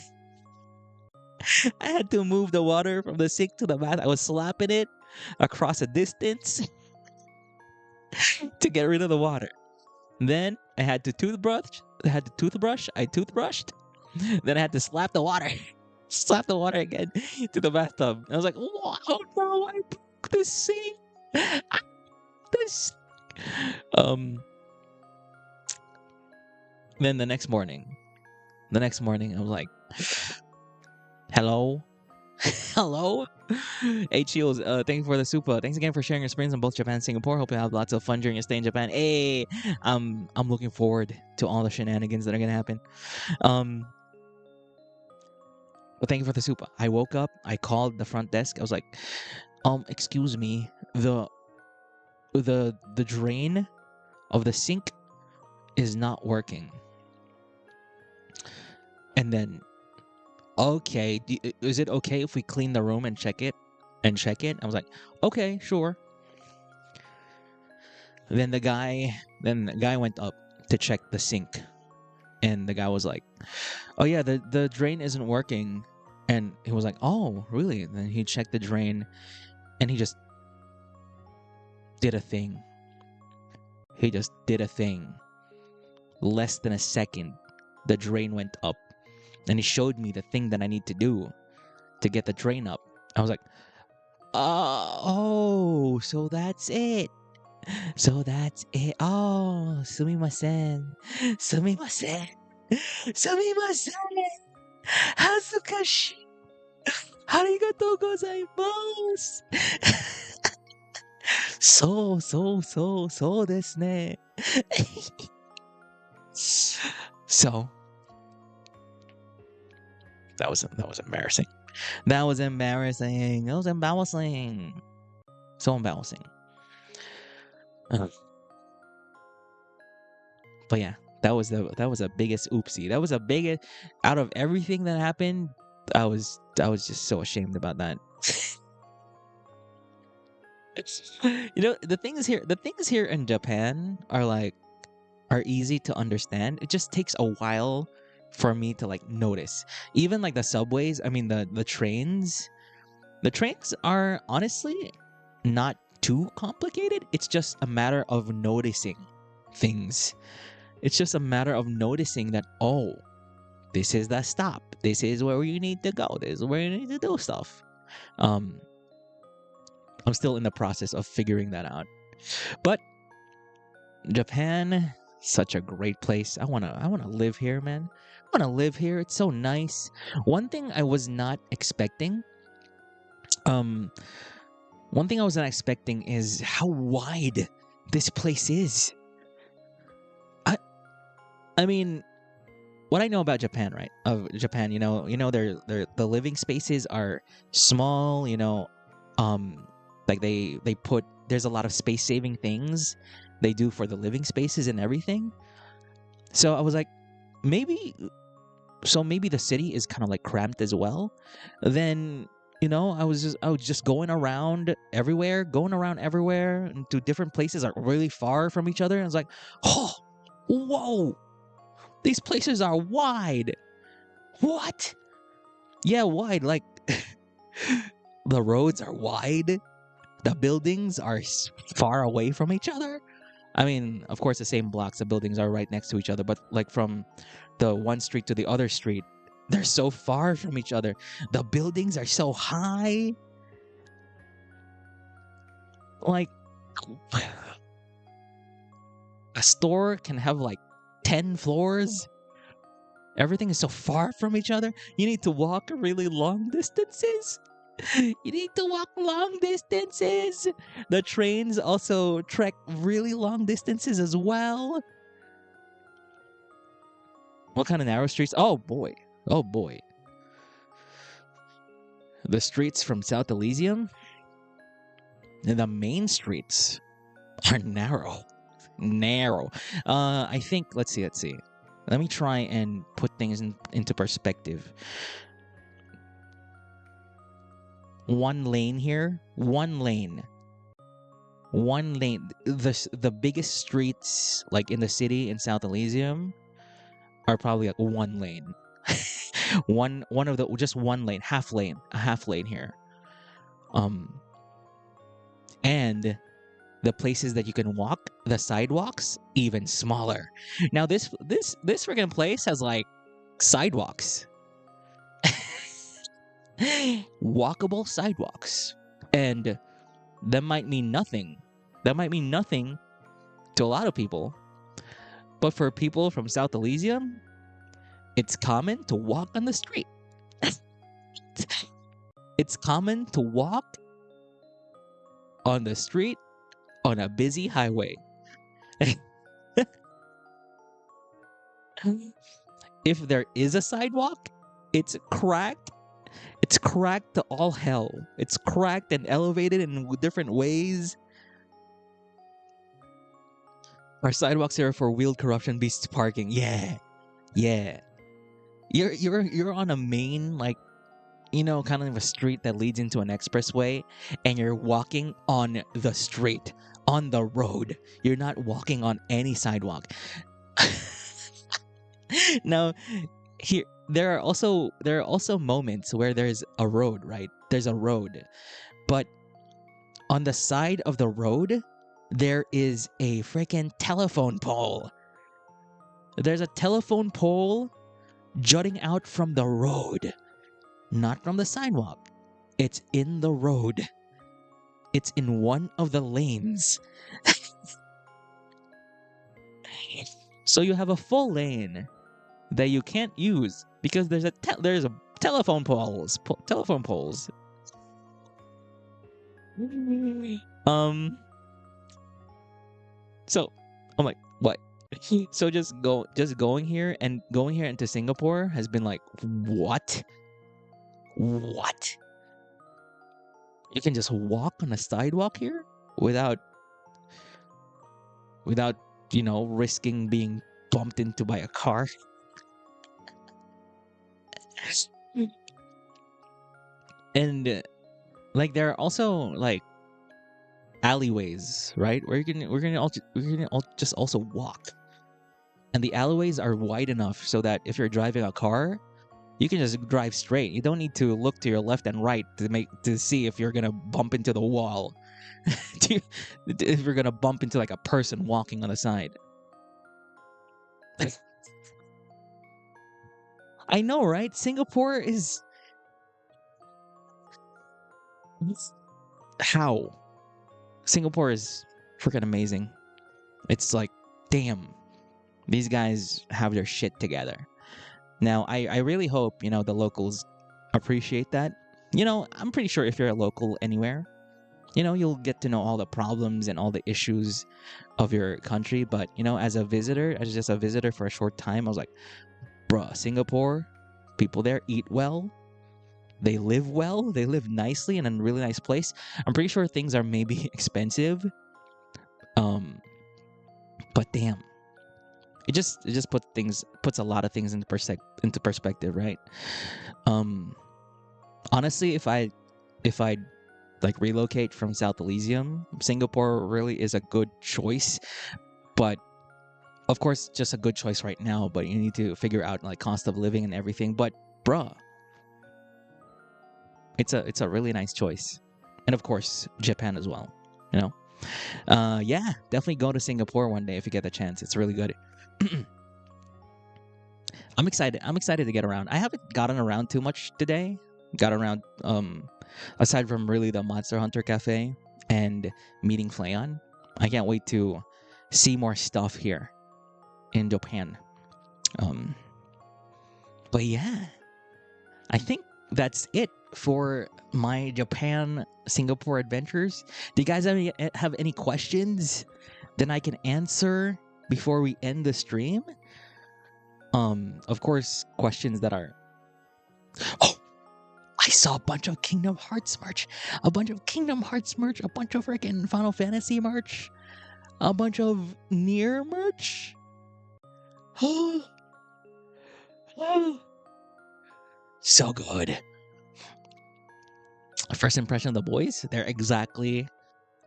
I had to move the water from the sink to the bath. I was slapping it across a distance to get rid of the water. Then I had to toothbrush. I toothbrushed. Then I had to slap the water. Slap the water again to the bathtub. I was like, oh no, I broke the sink. This. Um. Then the next morning, I was like, hello, hello. Hey, Shields, thank you for the super. Thanks again for sharing your experience in both Japan and Singapore. Hope you have lots of fun during your stay in Japan. Hey, I'm looking forward to all the shenanigans that are gonna happen. But thank you for the super. I woke up. I called the front desk. I was like, excuse me, the drain of the sink is not working. And then, okay, is it okay if we clean the room and check it? I was like, okay, sure. Then the guy went up to check the sink, and the guy was like, oh yeah, the drain isn't working. And he was like, oh really? And then he checked the drain, and he just did a thing. He just did a thing. Less than a second, the drain went up, and he showed me the thing that I need to do to get the drain up. I was like, oh, so that's it. So that's it. Oh, sumimasen. Sumimasen. Sumimasen. Hazukashi. Arigatou gozaimasu. So desu ne. So that was embarrassing. That was embarrassing. That was embarrassing. So embarrassing. But yeah, that was the biggest oopsie. That was the biggest out of everything that happened. I was just so ashamed about that. The things here in Japan are easy to understand. It just takes a while for me to like notice. Even like the subways, I mean the trains. The trains are honestly not too complicated. It's just a matter of noticing things. It's just a matter of noticing that, oh, this is the stop. This is where you need to go. This is where you need to do stuff. I'm still in the process of figuring that out. But Japan, such a great place. I wanna live here, man. I wanna live here. It's so nice. One thing I was not expecting, um, one thing I wasn't expecting is how wide this place is. I mean, what I know about Japan, right? Of Japan, their the living spaces are small. Like they put there's a lot of space saving things they do for the living spaces and everything. So I was like, maybe maybe the city is kind of like cramped as well. Then I was just going around everywhere, and to different places are really far from each other. And I was like, oh, whoa, these places are wide. What? Yeah, wide. Like the roads are wide. The buildings are far away from each other. I mean, of course, the same blocks of buildings are right next to each other, but like from the one street to the other street, they're so far from each other. The buildings are so high. Like, a store can have like 10 floors. Everything is so far from each other. You need to walk really long distances. You need to walk long distances. The trains also trek really long distances as well. What kind of narrow streets? Oh boy. Oh boy. The streets from South Elysium and the main streets are narrow. Narrow. I think, let's see. Let me try and put things into perspective. One lane here, one lane. The biggest streets like in the city in South Elysium are probably like one lane. one of the just one lane, a half lane here. And the places that you can walk, the sidewalks, even smaller. Now this friggin' place has like sidewalks. Walkable sidewalks. And that might mean nothing. That might mean nothing to a lot of people. But for people from South Elysium, it's common to walk on the street. It's common to walk on the street on a busy highway. If there is a sidewalk, it's cracked. It's cracked to all hell. It's cracked and elevated in different ways. Our sidewalks are for wheeled corruption beast parking. Yeah. You're on a main, like, kind of a street that leads into an expressway, and you're walking on the street, on the road. You're not walking on any sidewalk. Now, here there are also moments where there's a road, right? There's a road, but on the side of the road, there is a freaking telephone pole. There's a telephone pole jutting out from the road, not from the sidewalk. It's in the road. It's in one of the lanes. So you have a full lane that you can't use because there's a telephone poles. Telephone poles. So I'm like, what? So just going here into Singapore has been like, what? What? You can just walk on a sidewalk here without risking being bumped into by a car. And like there are also like alleyways, right? Where we're gonna just also walk. And the alleyways are wide enough so that if you're driving a car, you can just drive straight. You don't need to look to your left and right to see if you're gonna bump into the wall. If you're gonna bump into like a person walking on the side. I know, right? Singapore is how? Singapore is freaking amazing. It's like, damn, these guys have their shit together. Now, I really hope, the locals appreciate that. I'm pretty sure if you're a local anywhere, you'll get to know all the problems and all the issues of your country. But as a visitor, as just a visitor for a short time, I was like, bruh, Singapore, people there eat well. They live well. They live nicely in a really nice place. I'm pretty sure things are maybe expensive. But damn, it just puts a lot of things into perspective, right? Honestly, if I like relocate from South Elysium, Singapore really is a good choice. But of course, just a good choice right now. But you need to figure out like cost of living and everything. But bruh, it's a really nice choice. And of course, Japan as well. Yeah, definitely go to Singapore one day if you get the chance. It's really good. I'm excited. I'm excited to get around. I haven't gotten around too much today. Got around aside from really the Monster Hunter Cafe and meeting Flayon. I can't wait to see more stuff here in Japan. But yeah, I think that's it for my Japan Singapore adventures. Do you guys have any questions that I can answer before we end the stream? Of course, questions that are. Oh, I saw a bunch of Kingdom Hearts merch, a bunch of freaking Final Fantasy merch, a bunch of Nier merch. So good. First impression of the boys, they're exactly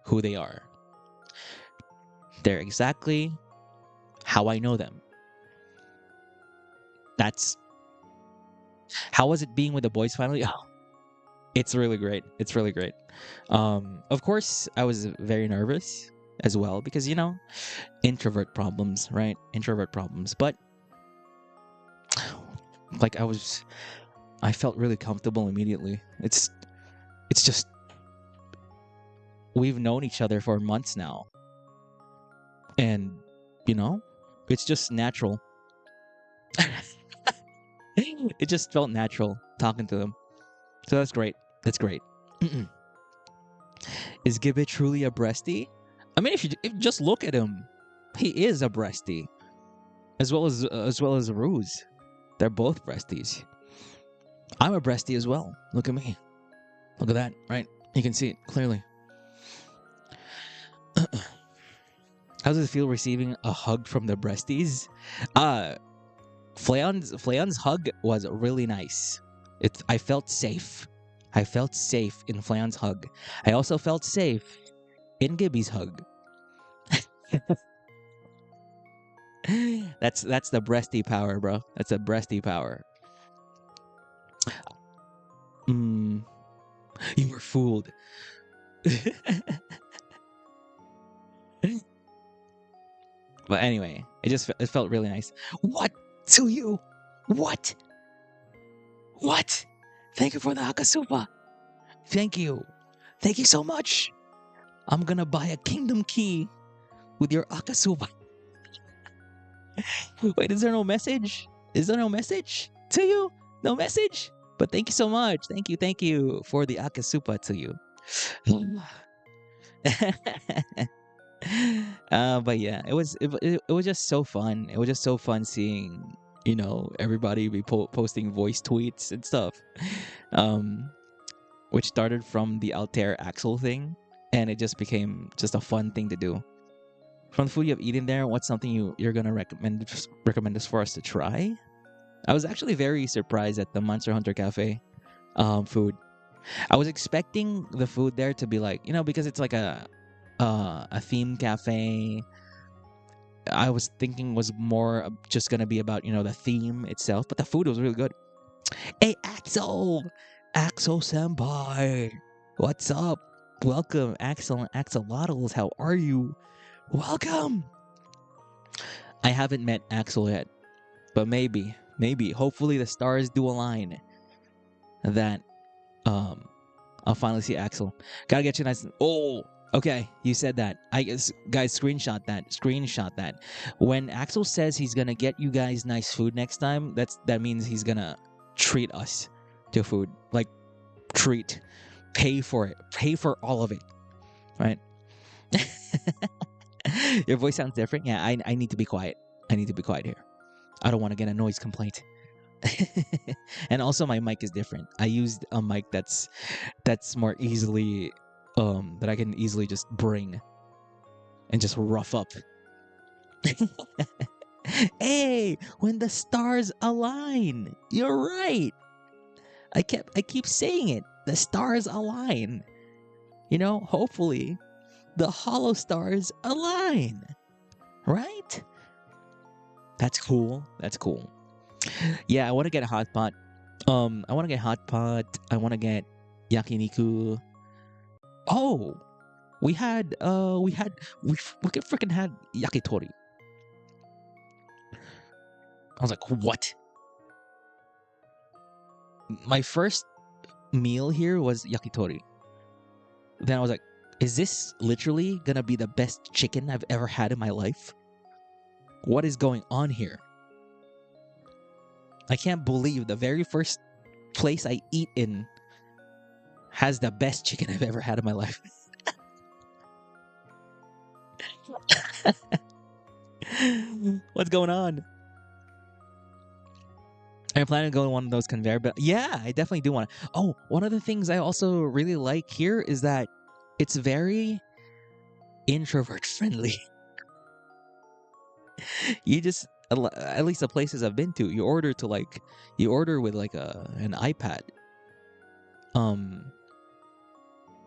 who they are. They're exactly how I know them. That's how was it being with the boys finally? Oh, it's really great. It's really great. Of course, I was very nervous as well because introvert problems, right? Introvert problems. But like I felt really comfortable immediately. It's just we've known each other for months now. And it's just natural. It just felt natural talking to them. So that's great. That's great. Is Gibbet truly a breastie? I mean, if you just look at him, he is a breastie, as well as Ruse. They're both breasties. I'm a breastie as well. Look at me. Look at that. Right? You can see it clearly. How does it feel receiving a hug from the breasties? Flayon's hug was really nice. I felt safe. I felt safe in Flayon's hug. I also felt safe in Gibby's hug. That's the breasty power, bro. That's a breasty power. You were fooled. But anyway, it felt really nice. What to you? What? Thank you for the Akasupa. Thank you so much. I'm gonna buy a kingdom key with your Akasupa. Wait, is there no message? Is there no message to you? No message? But thank you so much. Thank you for the Akasupa to you. But yeah, it was just so fun. It was just so fun seeing everybody be posting voice tweets and stuff, which started from the Altair Axel thing, and it just became just a fun thing to do. From the food you have eaten there, what's something you're gonna recommend this for us to try? I was actually very surprised at the Monster Hunter Cafe food. I was expecting the food there to be like, because it's like a theme cafe. I was thinking was more just gonna be about the theme itself, but the food was really good. Hey, Axel senpai, what's up? Welcome, Axel and Axolotls. How are you? Welcome. I haven't met Axel yet, but maybe, hopefully the stars do align. That I'll finally see Axel. Gotta get you nice. Oh. Okay, you said that. I guess, guys, screenshot that. When Axel says he's gonna get you guys nice food next time, that means he's gonna treat us to food. Like, treat. Pay for it. Pay for all of it. right? Your voice sounds different. Yeah, I need to be quiet. I need to be quiet here. I don't want to get a noise complaint. And also my mic is different. I used a mic that's more easily that I can easily just bring and just rough up. Hey, when the stars align. You're right. I keep saying it. The stars align. You know, hopefully the hollow stars align. Right? That's cool. That's cool. Yeah, I want to get a hot pot. I want to get hot pot. I want to get yakiniku. Oh, we freaking had yakitori. I was like, what? My first meal here was yakitori. Then I was like, is this literally gonna be the best chicken I've ever had in my life? What is going on here? I can't believe the very first place I eat in has the best chicken I've ever had in my life. What's going on? Are you planning to go to one of those conveyor belts? Yeah, I definitely do want to. Oh, one of the things I also really like here is that it's very introvert friendly. You just, at least the places I've been to, you order with like an iPad.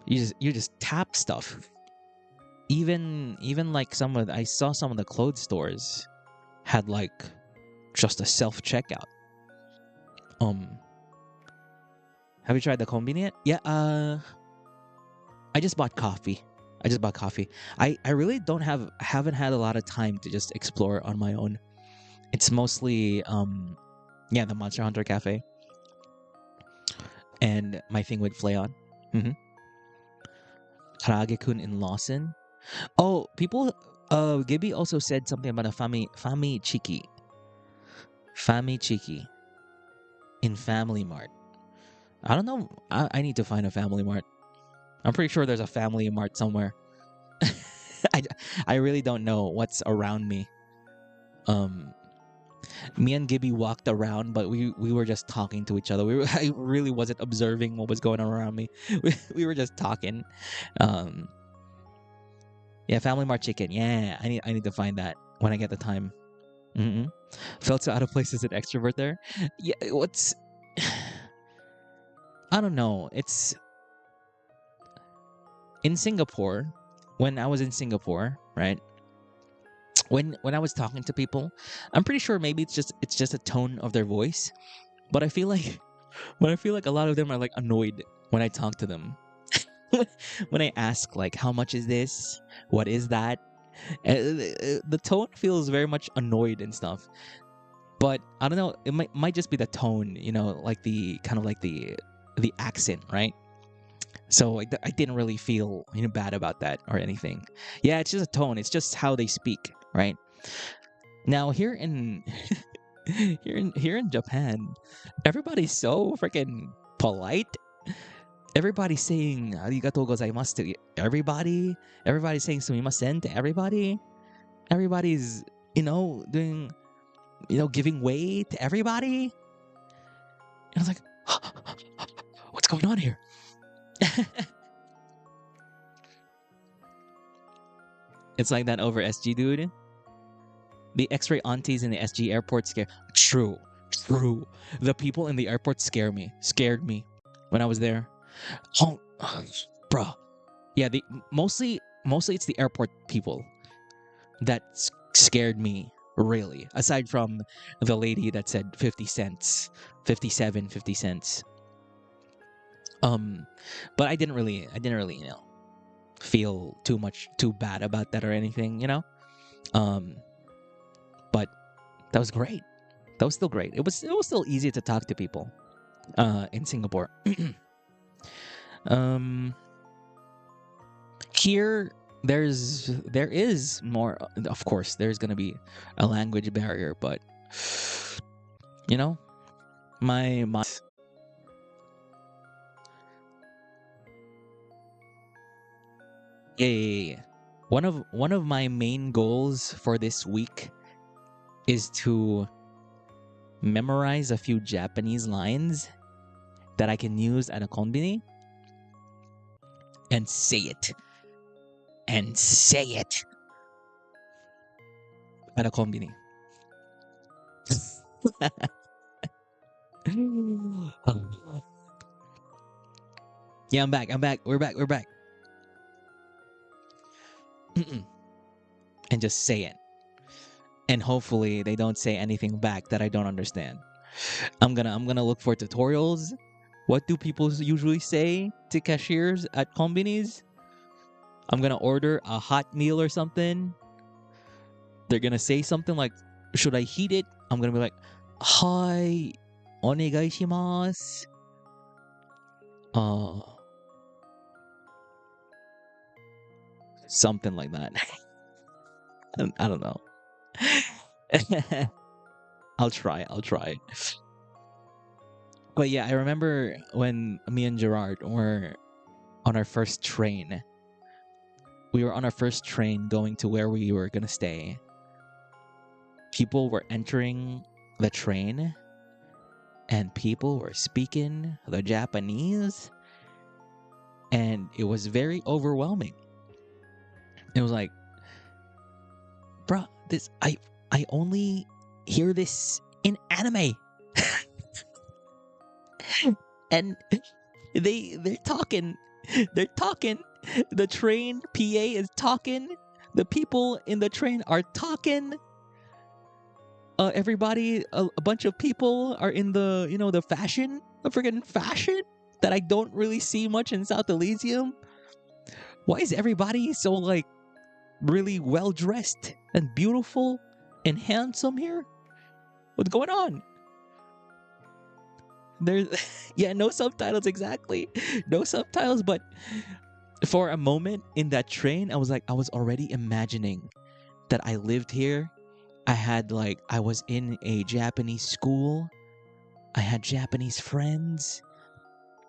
You just tap stuff. Even like I saw some of the clothes stores had like just a self checkout. Have you tried the combini yet? Yeah, I just bought coffee. I really haven't had a lot of time to just explore on my own. It's mostly yeah, the Monster Hunter Cafe and my thing with Flayon. Mm-hmm. Karage-kun in Lawson. Oh, people Gibby also said something about a Fami Chiki. Fami Chiki in Family Mart. I don't know. I need to find a Family Mart. I'm pretty sure there's a Family Mart somewhere. I, I really don't know what's around me. Me and Gibby walked around, but we were just talking to each other. I really wasn't observing what was going on around me. We were just talking. Yeah, Family Mart chicken. Yeah, I need to find that when I get the time. Mm-mm. Felt so out of place as an extrovert there. Yeah, what's I don't know. It's in Singapore. When I was in Singapore, right? When I was talking to people, I'm pretty sure maybe it's just a tone of their voice, but I feel like a lot of them are like annoyed when I talk to them. When I ask like how much is this? What is that? The tone feels very much annoyed and stuff. But I don't know, it might just be the tone, you know, like the kind of like the accent, right? So I didn't really feel bad about that or anything. Yeah, it's just a tone. It's just how they speak, right? Now here in here in Japan, everybody's so freaking polite. Everybody's saying arigatou gozaimasu to everybody. Everybody's saying sumimasen to everybody. Everybody's doing giving way to everybody. And I was like, what's going on here? It's like that over SG, dude. The X-ray aunties in the SG airport scare. True. The people in the airport scared me when I was there. Oh, bruh. Yeah, mostly it's the airport people that scared me, really. Aside from the lady that said 50 cents, 57, 50 cents. But I didn't really, feel too bad about that or anything, But that was great. That was still great. It was still easy to talk to people in Singapore. Here there is more, of course there's going to be a language barrier, but my a one of my main goals for this week is to memorize a few Japanese lines that I can use at a konbini and say it. And say it at a konbini. Yeah, I'm back. I'm back. We're back. We're back. And just say it. And hopefully they don't say anything back that I don't understand. I'm gonna look for tutorials. What do people usually say to cashiers at konbinis? I'm gonna order a hot meal or something. They're gonna say something like, "Should I heat it?" I'm gonna be like, "Hi, onegai shimasu." Something like that. I don't know. I'll try. I'll try. But yeah, I remember when me and Gerard were on our first train. We were on our first train going to where we were gonna stay. People were entering the train and people were speaking the Japanese, and it was very overwhelming. It was like, bruh, this I only hear this in anime. And they're talking. They're talking. The train PA is talking. The people in the train are talking. Everybody, a bunch of people are in the, the fashion, the friggin' fashion that I don't really see much in South Elysium. Why is everybody so, like, really well dressed and beautiful and handsome here? What's going on? There's, yeah, no subtitles, exactly. No subtitles, but for a moment in that train, I was already imagining that I lived here. I was in a Japanese school. I had Japanese friends.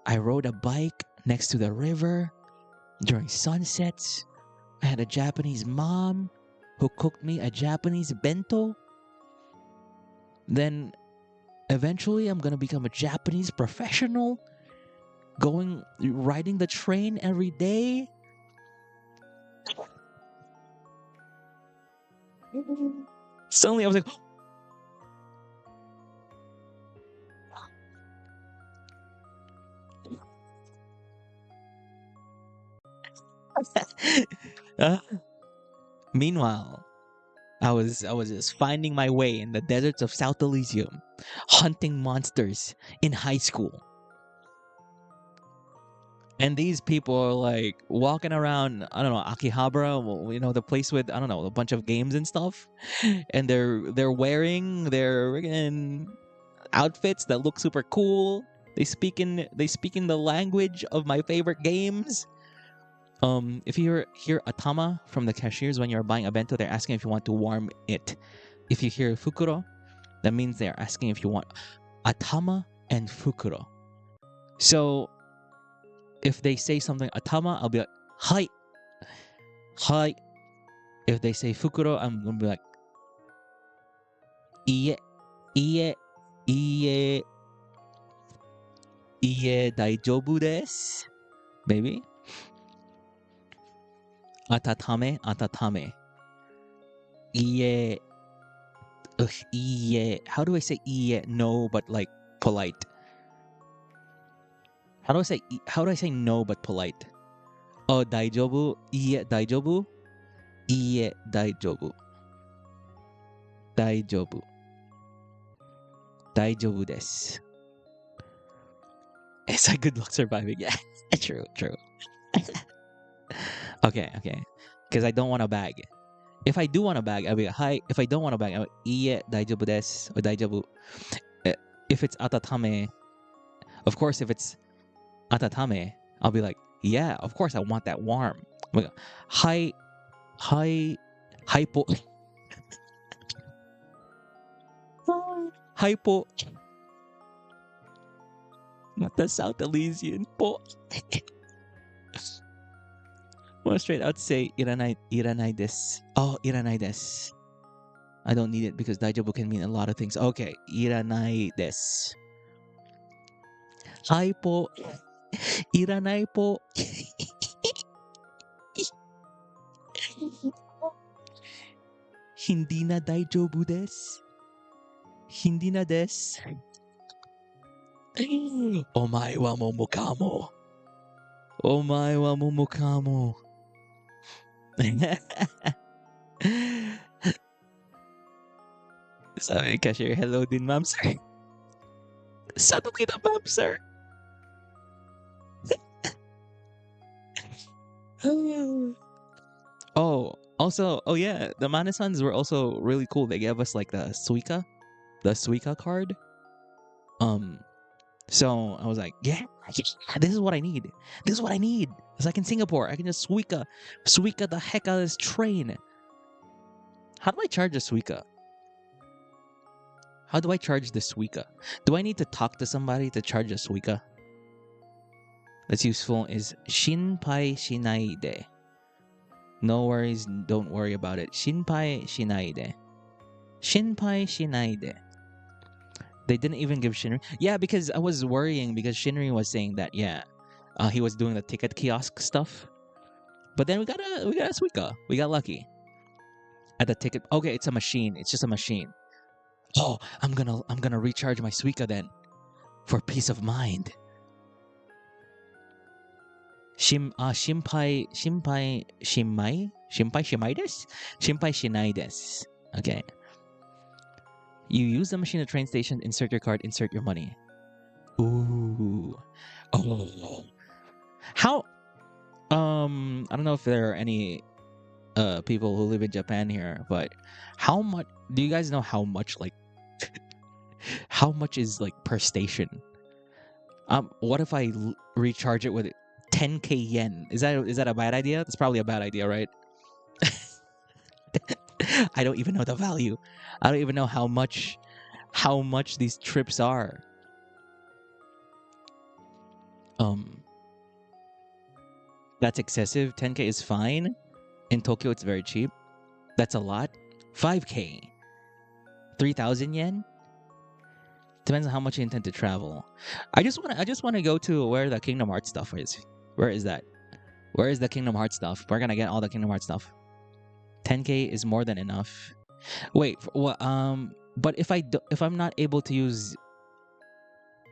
I rode a bike next to the river during sunsets. I had a Japanese mom who cooked me a Japanese bento. Then eventually I'm going to become a Japanese professional, riding the train every day. Suddenly I was like, meanwhile, I was just finding my way in the deserts of South Elysium, hunting monsters in high school. And these people are like walking around, I don't know, Akihabara, the place with, I don't know, a bunch of games and stuff. And they're wearing their friggin' outfits that look super cool. They speak in the language of my favorite games. If you hear atama from the cashiers when you're buying a bento, they're asking if you want to warm it. If you hear fukuro, that means they're asking if you want atama and fukuro. So if they say something atama, I'll be like, hi. Hi. If they say fukuro, I'm gonna be like, iye, iye, iye, iye daijoubu desu. Maybe. Atatame, atatame. Iye, iye. How do I say iye? No, but like polite. How do I say no but polite? Oh, daijoubu, iye daijoubu, iye daijoubu, daijoubu, daijoubu desu. It's a good luck surviving. Yeah, true. Okay. Because I don't want a bag. If I do want a bag, I'll be like, hi. If I don't want a bag, I'll be iye daijoubu desu or daijoubu. If it's atatame, of course, if it's atatame, I'll be like, yeah, of course, I want that warm. I'm like, hi, hypo, hypo. Not the South Elysian po. want to straight out say iranai desu. Oh, iranai desu. I don't need it because daijoubu can mean a lot of things. Okay, iranai desu. Hi po. Iranai po. Hindi na daijoubu desu. Hindi na desu. Omae wa momokamo mo. Omae wa momokamo mo. Sabi cashier, hello din ma'am sir. Saan kita ma'am sir? Oh, also, oh yeah, the Manasans were also really cool. They gave us like the Suica card. So I was like, yeah, this is what I need. This is what I need. It's like in Singapore, I can just Suica the heck out of this train. How do I charge a Suica? How do I charge the Suica? Do I need to talk to somebody to charge a Suica? That's useful is Shinpai shinaide. No worries, don't worry about it. Shinpai shinaide. Shinpai shinaide. They didn't even give Shinri. Yeah, because I was worrying because Shinri was saying that he was doing the ticket kiosk stuff. But then we got a Suica. We got lucky. At the ticket. Okay, it's a machine. It's just a machine. Oh, I'm gonna recharge my Suica then. For peace of mind. Shimpai shinai desu. Okay. You use the machine at train station, insert your card, insert your money. Ooh. Oh. How I don't know if there are any people who live in Japan here, but how much do you guys know how much like how much is like per station? What if I recharge it with 10k yen? Is that a bad idea? That's probably a bad idea, right? I don't even know the value. I don't even know how much these trips are. That's excessive. 10k is fine. In Tokyo, it's very cheap. That's a lot. 5k. 3,000 yen? Depends on how much you intend to travel. I just want to go to where the Kingdom Hearts stuff is. Where is that? Where is the Kingdom Hearts stuff? We're gonna get all the Kingdom Hearts stuff. 10k is more than enough. Wait, what? But if I'm not able to use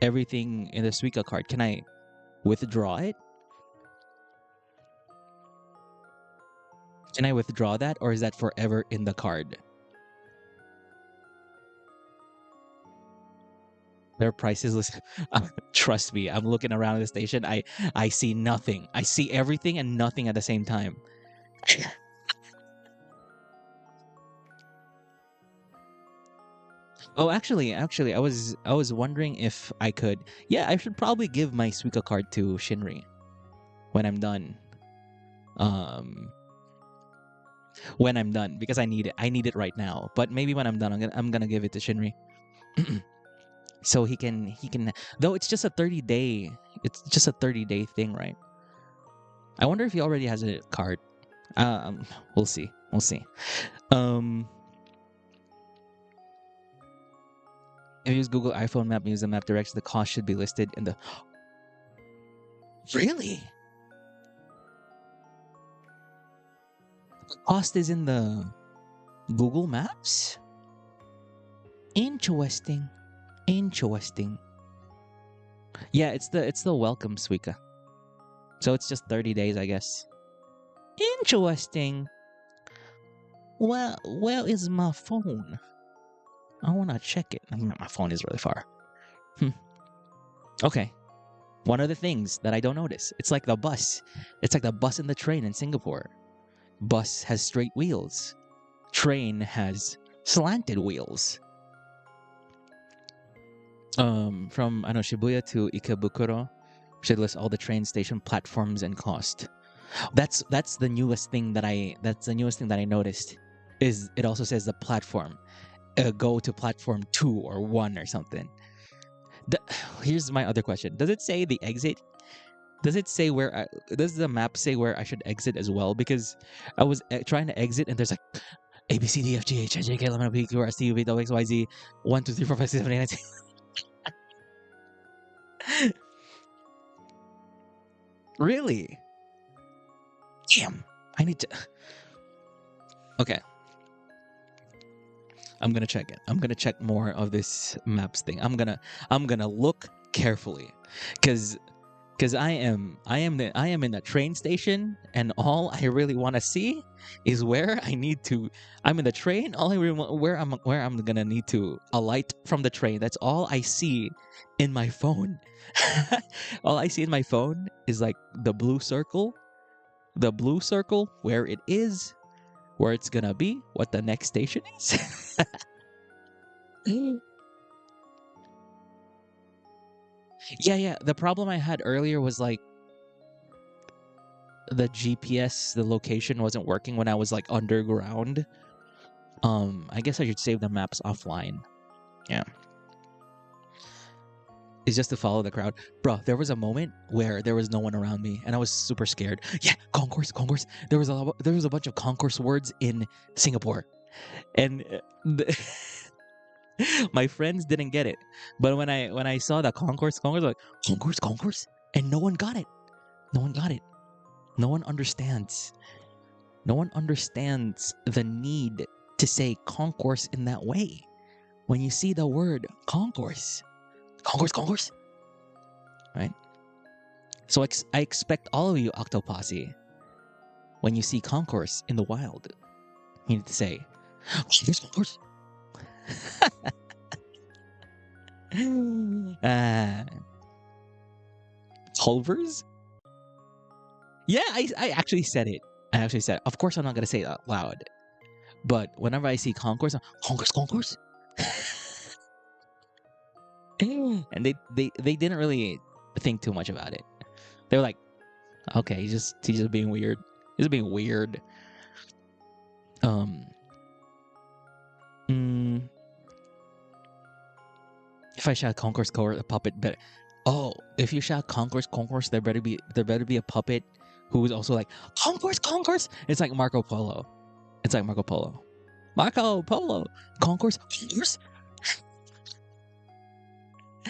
everything in the Suica card, can I withdraw it? Can I withdraw that, or is that forever in the card? Their prices list. Trust me, I'm looking around the station. I see nothing. I see everything and nothing at the same time. Oh, actually, I was wondering if I could. Yeah, I should probably give my Suica card to Shinri when I'm done. When I'm done, because I need it. I need it right now. But maybe when I'm done, I'm gonna give it to Shinri. So he can though it's just a 30-day. It's just a 30-day thing, right? I wonder if he already has a card. We'll see. We'll see. If you use Google iPhone Map and use the map directions, the cost should be listed in the. Really? The cost is in the Google Maps? Interesting. Interesting. Yeah, it's the welcome Suica. So it's just 30 days, I guess. Interesting. Well, where is my phone? I want to check it. My phone is really far. Okay. One of the things that I don't notice. It's like the bus. It's like the bus and the train in Singapore. Bus has straight wheels. Train has slanted wheels. From Shibuya to Ikebukuro should list all the train station platforms and cost. That's the newest thing that I noticed. Is it also says the platform. Go to platform 2 or 1 or something. Here's my other question. Does it say the exit? Does it say where? Does the map say where I should exit as well? Because I was trying to exit, and there's like A B C D F G H I J K L M N O P Q R S T U V W X Y Z 1 2 3 4 5 6 7 8 9 10. Really? Damn. I need to. Okay. I'm gonna check it. I'm gonna check more of this maps thing. I'm gonna look carefully, because I am in a train station, and all I really want to see is where I need to. I'm in the train. All I really want, where I'm gonna need to alight from the train. That's all I see in my phone. All I see in my phone is like the blue circle, where it is, where it's gonna be, what the next station is. Yeah. The problem I had earlier was like the GPS, the location wasn't working when I was like underground. I guess I should save the maps offline. Yeah. It's just to follow the crowd. Bro, there was a moment where there was no one around me and I was super scared. Yeah, concourse. There was a bunch of concourse words in Singapore. And my friends didn't get it. But when I saw the concourse, like concourse, and no one got it. No one got it. No one understands. No one understands the need to say concourse in that way. When you see the word concourse, right? So I expect all of you, Octoposse, when you see concourse in the wild, you need to say concourse. Culvers? Yeah, I actually said it. Of course, I'm not gonna say it out loud. But whenever I see concourse, concourse. And they didn't really think too much about it. They were like, okay, he's just being weird. He's being weird. If I shout concourse, a puppet better. Oh, if you shout concourse, there better be a puppet who is also like concourse. It's like Marco Polo. Marco Polo. Concourse.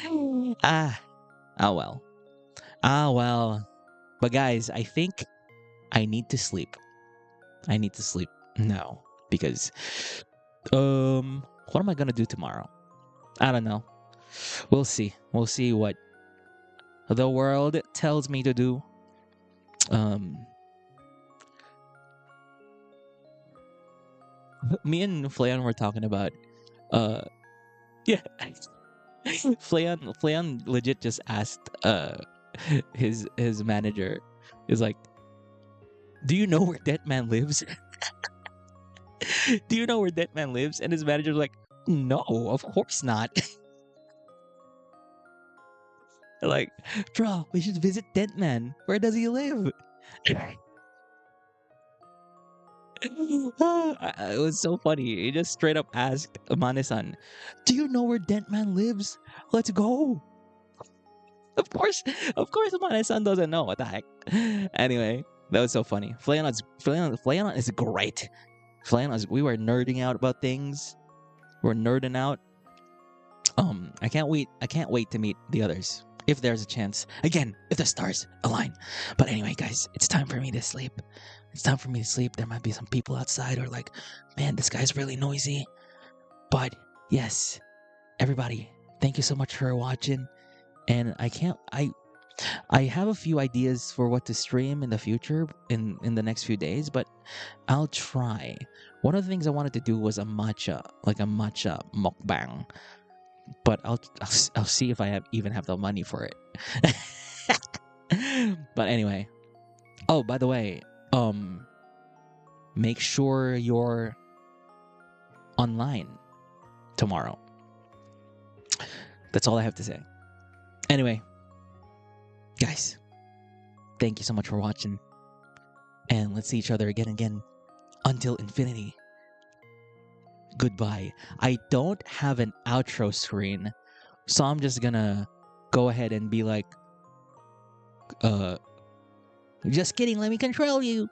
Oh well. But guys, I think I need to sleep. Now because what am I gonna do tomorrow? I don't know. We'll see what the world tells me to do. Me and Flayon were talking about yeah. Flayon legit just asked his manager is like, do you know where Dead Man lives? Do you know where Dead Man lives? And his manager's like, no, of course not. Like, bro, we should visit Dead Man. Where does he live? It was so funny. He just straight up asked Amane-san, do you know where Dead Man lives? Let's go. Of course Amane-san doesn't know. What the heck? Anyway, that was so funny. Flayon is great. We were nerding out about things. We're nerding out. I can't wait to meet the others. If there's a chance. Again, if the stars align. But anyway, guys, it's time for me to sleep. There might be some people outside who are like, man, this guy's really noisy. But yes, everybody, thank you so much for watching. And I have a few ideas for what to stream in the future in the next few days, but I'll try. One of the things I wanted to do was a matcha mukbang. But I'll see if I even have the money for it. But anyway. Oh, by the way, make sure you're online tomorrow. That's all I have to say. Anyway, guys, thank you so much for watching. And let's see each other again until infinity. Goodbye. I don't have an outro screen, so I'm just gonna go ahead and be like, Just kidding, let me control you.